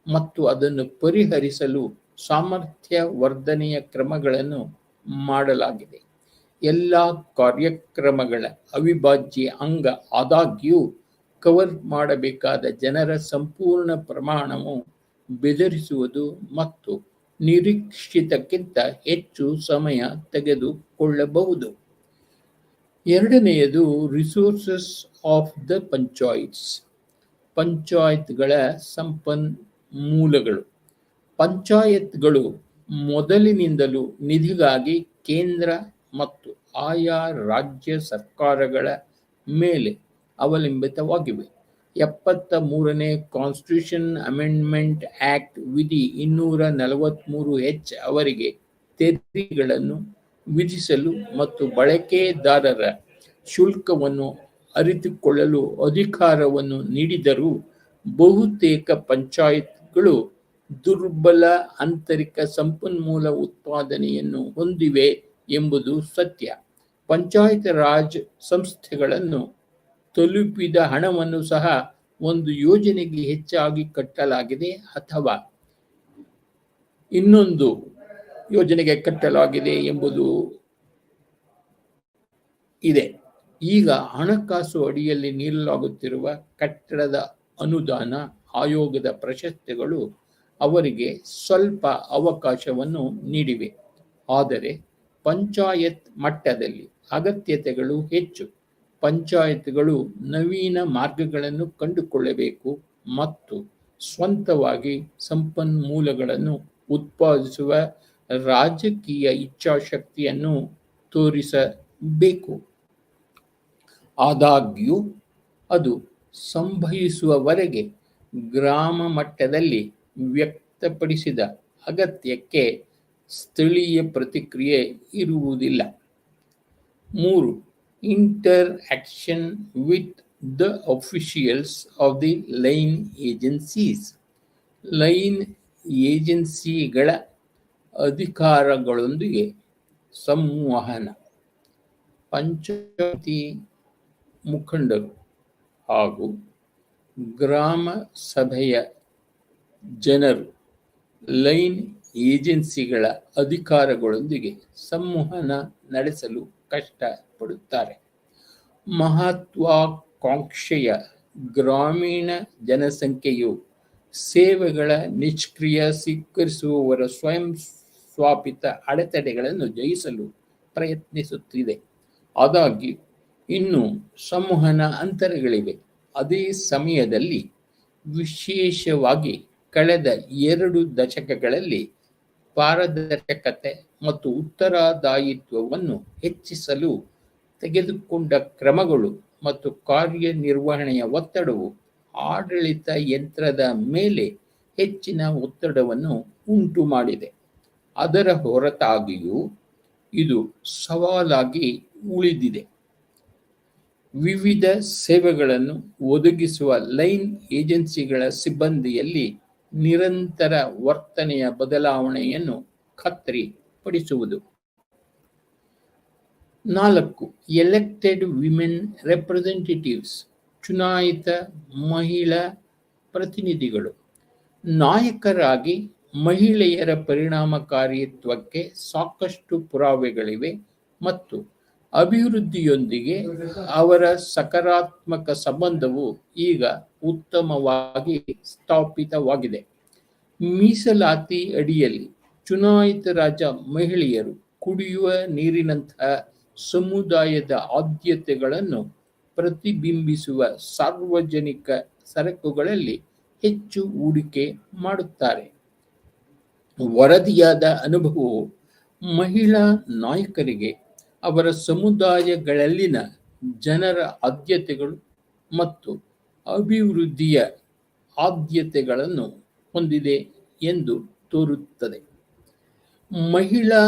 ಮತ್ತು ಅದನ್ನು ಪರಿಹರಿಸಲು ಸಾಮರ್ಥ್ಯ ವರ್ಧನೆಯ ಕ್ರಮಗಳನ್ನು ಮಾಡಲಾಗಿದೆ. ಎಲ್ಲ ಕಾರ್ಯಕ್ರಮಗಳ ಅವಿಭಾಜ್ಯ ಅಂಗ. ಆದಾಗ್ಯೂ ಕವರ್ ಮಾಡಬೇಕಾದ ಜನರ ಸಂಪೂರ್ಣ ಪ್ರಮಾಣವು ಬೆದರಿಸುವುದು ಮತ್ತು ನಿರೀಕ್ಷಿತಕ್ಕಿಂತ ಹೆಚ್ಚು ಸಮಯ ತೆಗೆದುಕೊಳ್ಳಬಹುದು. ಎರಡನೆಯದು ರಿಸೋರ್ಸಸ್ ಆಫ್ ದ ಪಂಚಾಯತ್ಸ್. ಪಂಚಾಯತ್ಗಳ ಸಂಪನ್ಮೂಲಗಳು. ಪಂಚಾಯತ್ಗಳು ಮೊದಲಿನಿಂದಲೂ ನಿಧಿಗಾಗಿ ಕೇಂದ್ರ ಮತ್ತು ಆಯಾ ರಾಜ್ಯ ಸರ್ಕಾರಗಳ ಮೇಲೆ ಅವಲಂಬಿತವಾಗಿವೆ. 73ನೇ ಕಾನ್ಸ್ಟಿಟ್ಯೂಷನ್ ಅಮೆಂಡ್ಮೆಂಟ್ ಆಕ್ಟ್ ವಿಧಿ 243H ಅವರಿಗೆ ತೆರಿಗೆಗಳನ್ನು ವಿಧಿಸಲು ಮತ್ತು ಬಳಕೆದಾರರ ಶುಲ್ಕವನ್ನು ಅರಿತುಕೊಳ್ಳಲು ಅಧಿಕಾರವನ್ನು ನೀಡಿದರೂ ಬಹುತೇಕ ಪಂಚಾಯತ್ಗಳು ದುರ್ಬಲ ಆಂತರಿಕ ಸಂಪನ್ಮೂಲ ಉತ್ಪಾದನೆಯನ್ನು ಹೊಂದಿವೆ ಎಂಬುದು ಸತ್ಯ. ಪಂಚಾಯತ್ ರಾಜ್ ಸಂಸ್ಥೆಗಳನ್ನು ತಲುಪಿದ ಹಣವನ್ನು ಸಹ ಒಂದು ಯೋಜನೆಗೆ ಹೆಚ್ಚಾಗಿ ಕಟ್ಟಲಾಗಿದೆ ಅಥವಾ ಇನ್ನೊಂದು ಯೋಜನೆಗೆ ಕಟ್ಟಲಾಗಿದೆ ಎಂಬುದು ಇದೆ. ಈಗ ಹಣಕಾಸು ಅಡಿಯಲ್ಲಿ ನೀಡಲಾಗುತ್ತಿರುವ ಕಟ್ಟಡದ ಅನುದಾನ ಆಯೋಗದ ಪ್ರಶಸ್ತಿಗಳು ಅವರಿಗೆ ಸ್ವಲ್ಪ ಅವಕಾಶವನ್ನು ನೀಡಿವೆ. ಆದರೆ ಪಂಚಾಯತ್ ಮಟ್ಟದಲ್ಲಿ ಅಗತ್ಯತೆಗಳು ಹೆಚ್ಚು. ಪಂಚಾಯತ್ಗಳು ನವೀನ ಮಾರ್ಗಗಳನ್ನು ಕಂಡುಕೊಳ್ಳಬೇಕು ಮತ್ತು ಸ್ವಂತವಾಗಿ ಸಂಪನ್ಮೂಲಗಳನ್ನು ಉತ್ಪಾದಿಸುವ ರಾಜಕೀಯ ಇಚ್ಛಾಶಕ್ತಿಯನ್ನು ತೋರಿಸಬೇಕು. ಆದಾಗ್ಯೂ ಅದು ಸಂಭವಿಸುವವರೆಗೆ ಗ್ರಾಮ ಮಟ್ಟದಲ್ಲಿ ವ್ಯಕ್ತಪಡಿಸಿದ ಅಗತ್ಯಕ್ಕೆ ಸ್ಥಳೀಯ ಪ್ರತಿಕ್ರಿಯೆ ಇರುವುದಿಲ್ಲ. 3. Interaction with the officials of the line agencies. Line ಏಜೆನ್ಸಿಗಳ ಅಧಿಕಾರಗಳೊಂದಿಗೆ ಸಂವಹನ. ಪಂಚಾಯತಿ ಮುಖಂಡರು ಹಾಗೂ ಗ್ರಾಮ ಸಭೆಯ ಜನರು ಲೈನ್ ಏಜೆನ್ಸಿಗಳ ಅಧಿಕಾರಗಳೊಂದಿಗೆ ಸಂವಹನ ನಡೆಸಲು ಕಷ್ಟಪಡುತ್ತಾರೆ. ಮಹತ್ವಾಕಾಂಕ್ಷೆಯ ಗ್ರಾಮೀಣ ಜನಸಂಖ್ಯೆಯು ಸೇವೆಗಳ ನಿಷ್ಕ್ರಿಯ ಸ್ವೀಕರಿಸುವವರ ಸ್ವಯಂ ಸ್ಥಾಪಿತ ಅಡೆತಡೆಗಳನ್ನು ಜಯಿಸಲು ಪ್ರಯತ್ನಿಸುತ್ತಿದೆ. ಆದಾಗ್ಯೂ ಇನ್ನೂ ಸಂವಹನ ಅಂತರಗಳಿವೆ. ಅದೇ ಸಮಯದಲ್ಲಿ, ವಿಶೇಷವಾಗಿ ಕಳೆದ 2 ದಶಕಗಳಲ್ಲಿ, ಪಾರದರ್ಶಕತೆ ಮತ್ತು ಉತ್ತರದಾಯಿತ್ವವನ್ನು ಹೆಚ್ಚಿಸಲು ತೆಗೆದುಕೊಂಡ ಕ್ರಮಗಳು ಮತ್ತು ಕಾರ್ಯನಿರ್ವಹಣೆಯ ಒತ್ತಡವು ಆಡಳಿತ ಯಂತ್ರದ ಮೇಲೆ ಹೆಚ್ಚಿನ ಒತ್ತಡವನ್ನು ಉಂಟುಮಾಡಿದೆ. ಅದರ ಹೊರತಾಗಿಯೂ ಇದು ಸವಾಲಾಗಿ ಉಳಿದಿದೆ. ವಿವಿಧ ಸೇವೆಗಳನ್ನು ಒದಗಿಸುವ ಲೈನ್ ಏಜೆನ್ಸಿಗಳ ಸಿಬ್ಬಂದಿಯಲ್ಲಿ ನಿರಂತರ ವರ್ತನೆಯ ಬದಲಾವಣೆಯನ್ನು ಖಾತ್ರಿಪಡಿಸುವುದು. 4. Elected women representatives. ಚುನಾಯಿತ ಮಹಿಳಾ ಪ್ರತಿನಿಧಿಗಳು. ನಾಯಕರಾಗಿ ಮಹಿಳೆಯರ ಪರಿಣಾಮಕಾರಿತ್ವಕ್ಕೆ ಸಾಕಷ್ಟು ಪುರಾವೆಗಳಿವೆ ಮತ್ತು ಅಭಿವೃದ್ಧಿಯೊಂದಿಗೆ ಅವರ ಸಕಾರಾತ್ಮಕ ಸಂಬಂಧವು ಈಗ ಉತ್ತಮವಾಗಿ ಸ್ಥಾಪಿತವಾಗಿದೆ. ಮೀಸಲಾತಿ ಅಡಿಯಲ್ಲಿ ಚುನಾಯಿತರಾದ ಮಹಿಳೆಯರು ಕುಡಿಯುವ ನೀರಿನಂತಹ ಸಮುದಾಯದ ಆದ್ಯತೆಗಳನ್ನು ಪ್ರತಿಬಿಂಬಿಸುವ ಸಾರ್ವಜನಿಕ ಸರಕುಗಳಲ್ಲಿ ಹೆಚ್ಚು ಹೂಡಿಕೆ ಮಾಡುತ್ತಾರೆ. ವರದಿಯಾದ ಅನುಭವವು ಮಹಿಳಾ ನಾಯಕರಿಗೆ ಅವರ ಸಮುದಾಯಗಳಲ್ಲಿನ ಜನರ ಆದ್ಯತೆಗಳು ಮತ್ತು ಅಭಿವೃದ್ಧಿಯ ಆದ್ಯತೆಗಳನ್ನು ಹೊಂದಿದೆ ಎಂದು ತೋರುತ್ತದೆ. ಮಹಿಳಾ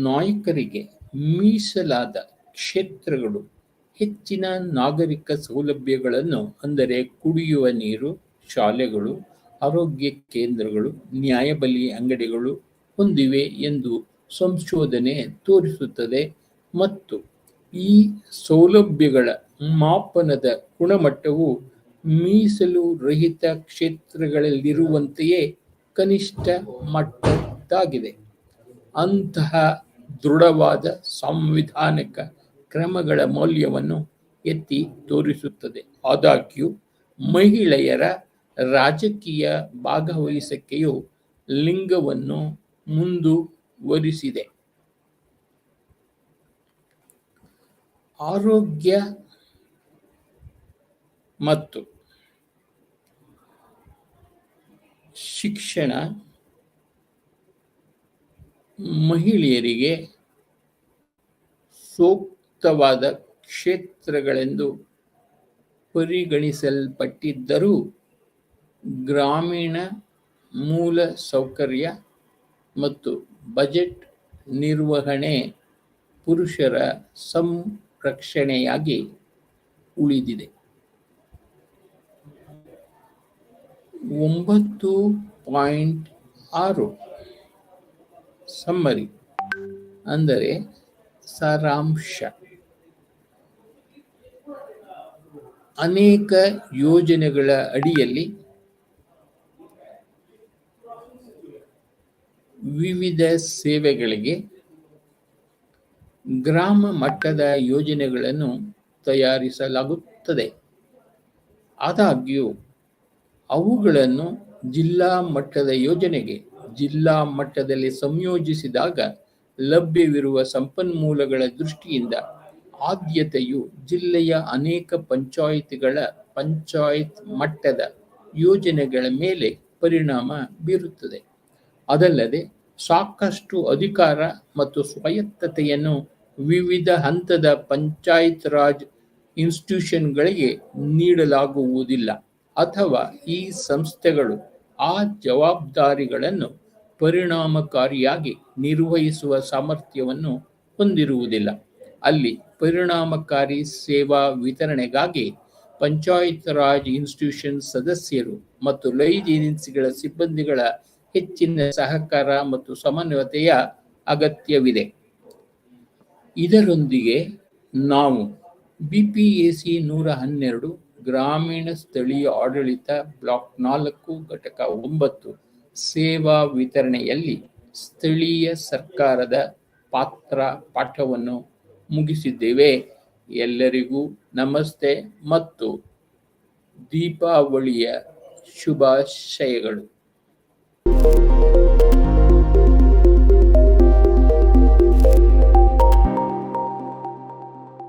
ನಾಯಕರಿಗೆ ಮೀಸಲಾದ ಕ್ಷೇತ್ರಗಳು ಹೆಚ್ಚಿನ ನಾಗರಿಕ ಸೌಲಭ್ಯಗಳನ್ನು, ಅಂದರೆ ಕುಡಿಯುವ ನೀರು, ಶಾಲೆಗಳು, ಆರೋಗ್ಯ ಕೇಂದ್ರಗಳು, ನ್ಯಾಯಬೆಲೆ ಅಂಗಡಿಗಳು ಹೊಂದಿವೆ ಎಂದು ಸಂಶೋಧನೆ ತೋರಿಸುತ್ತದೆ ಮತ್ತು ಈ ಸೌಲಭ್ಯಗಳ ಮಾಪನದ ಗುಣಮಟ್ಟವು ಮೀಸಲು ರಹಿತ ಕ್ಷೇತ್ರಗಳಲ್ಲಿರುವಂತೆಯೇ ಕನಿಷ್ಠ ಮಟ್ಟದ್ದಾಗಿದೆ. ಅಂತಹ ದೃಢವಾದ ಸಾಂವಿಧಾನಿಕ ಕ್ರಮಗಳ ಮೌಲ್ಯವನ್ನು ಎತ್ತಿ ತೋರಿಸುತ್ತದೆ. ಆದಾಗ್ಯೂ ಮಹಿಳೆಯರ ರಾಜಕೀಯ ಭಾಗವಹಿಸುವಿಕೆಯು ಲಿಂಗವನ್ನು ಮುಂದುವರಿಸಿದೆ. ಆರೋಗ್ಯ ಮತ್ತು ಶಿಕ್ಷಣ ಮಹಿಳೆಯರಿಗೆ ಸೂಕ್ತವಾದ ಕ್ಷೇತ್ರಗಳೆಂದು ಪರಿಗಣಿಸಲ್ಪಟ್ಟಿದ್ದರೂ ಗ್ರಾಮೀಣ ಮೂಲ ಸೌಕರ್ಯ ಮತ್ತು ಬಜೆಟ್ ನಿರ್ವಹಣೆ ಪುರುಷರ ಸಂರಕ್ಷಣೆಯಾಗಿ ಉಳಿದಿದೆ. 9.5 6. ಸಮ್ಮರಿ ಅಂದರೆ ಸಾರಾಂಶ. ಅನೇಕ ಯೋಜನೆಗಳ ಅಡಿಯಲ್ಲಿ ವಿವಿಧ ಸೇವೆಗಳಿಗೆ ಗ್ರಾಮ ಮಟ್ಟದ ಯೋಜನೆಗಳನ್ನು ತಯಾರಿಸಲಾಗುತ್ತದೆ. ಆದಾಗ್ಯೂ ಅವುಗಳನ್ನು ಜಿಲ್ಲಾ ಮಟ್ಟದ ಯೋಜನೆಗೆ ಜಿಲ್ಲಾ ಮಟ್ಟದಲ್ಲಿ ಸಂಯೋಜಿಸಿದಾಗ ಲಭ್ಯವಿರುವ ಸಂಪನ್ಮೂಲಗಳ ದೃಷ್ಟಿಯಿಂದ ಆದ್ಯತೆಯು ಜಿಲ್ಲೆಯ ಅನೇಕ ಪಂಚಾಯಿತಿಗಳ ಪಂಚಾಯತ್ ಮಟ್ಟದ ಯೋಜನೆಗಳ ಮೇಲೆ ಪರಿಣಾಮ ಬೀರುತ್ತದೆ. ಅದಲ್ಲದೆ ಸಾಕಷ್ಟು ಅಧಿಕಾರ ಮತ್ತು ಸ್ವಾಯತ್ತತೆಯನ್ನು ವಿವಿಧ ಹಂತದ ಪಂಚಾಯತ್ ರಾಜ್ ಇನ್ಸ್ಟಿಟ್ಯೂಷನ್ಗಳಿಗೆ ನೀಡಲಾಗುವುದಿಲ್ಲ ಅಥವಾ ಈ ಸಂಸ್ಥೆಗಳು ಆ ಜವಾಬ್ದಾರಿಗಳನ್ನು ಪರಿಣಾಮಕಾರಿಯಾಗಿ ನಿರ್ವಹಿಸುವ ಸಾಮರ್ಥ್ಯವನ್ನು ಹೊಂದಿರುವುದಿಲ್ಲ. ಅಲ್ಲಿ ಪರಿಣಾಮಕಾರಿ ಸೇವಾ ವಿತರಣೆಗಾಗಿ ಪಂಚಾಯತ್ ರಾಜ್ ಇನ್ಸ್ಟಿಟ್ಯೂಷನ್ ಸದಸ್ಯರು ಮತ್ತು ಲೈಜ್ ಏಜೆನ್ಸಿಗಳ ಸಿಬ್ಬಂದಿಗಳ ಹೆಚ್ಚಿನ ಸಹಕಾರ ಮತ್ತು ಸಮನ್ವಯತೆಯ ಅಗತ್ಯವಿದೆ. ಇದರೊಂದಿಗೆ ನಾವು BPAC 112 ಗ್ರಾಮೀಣ ಸ್ಥಳೀಯ ಆಡಳಿತ ಬ್ಲಾಕ್ 4 ಘಟಕ 9 ಸೇವಾ ವಿತರಣೆಯಲ್ಲಿ ಸ್ಥಳೀಯ ಸರ್ಕಾರದ ಪಾಠವನ್ನು ಮುಗಿಸಿದ್ದೇವೆ. ಎಲ್ಲರಿಗೂ ನಮಸ್ತೆ ಮತ್ತು ದೀಪಾವಳಿಯ ಶುಭಾಶಯಗಳು.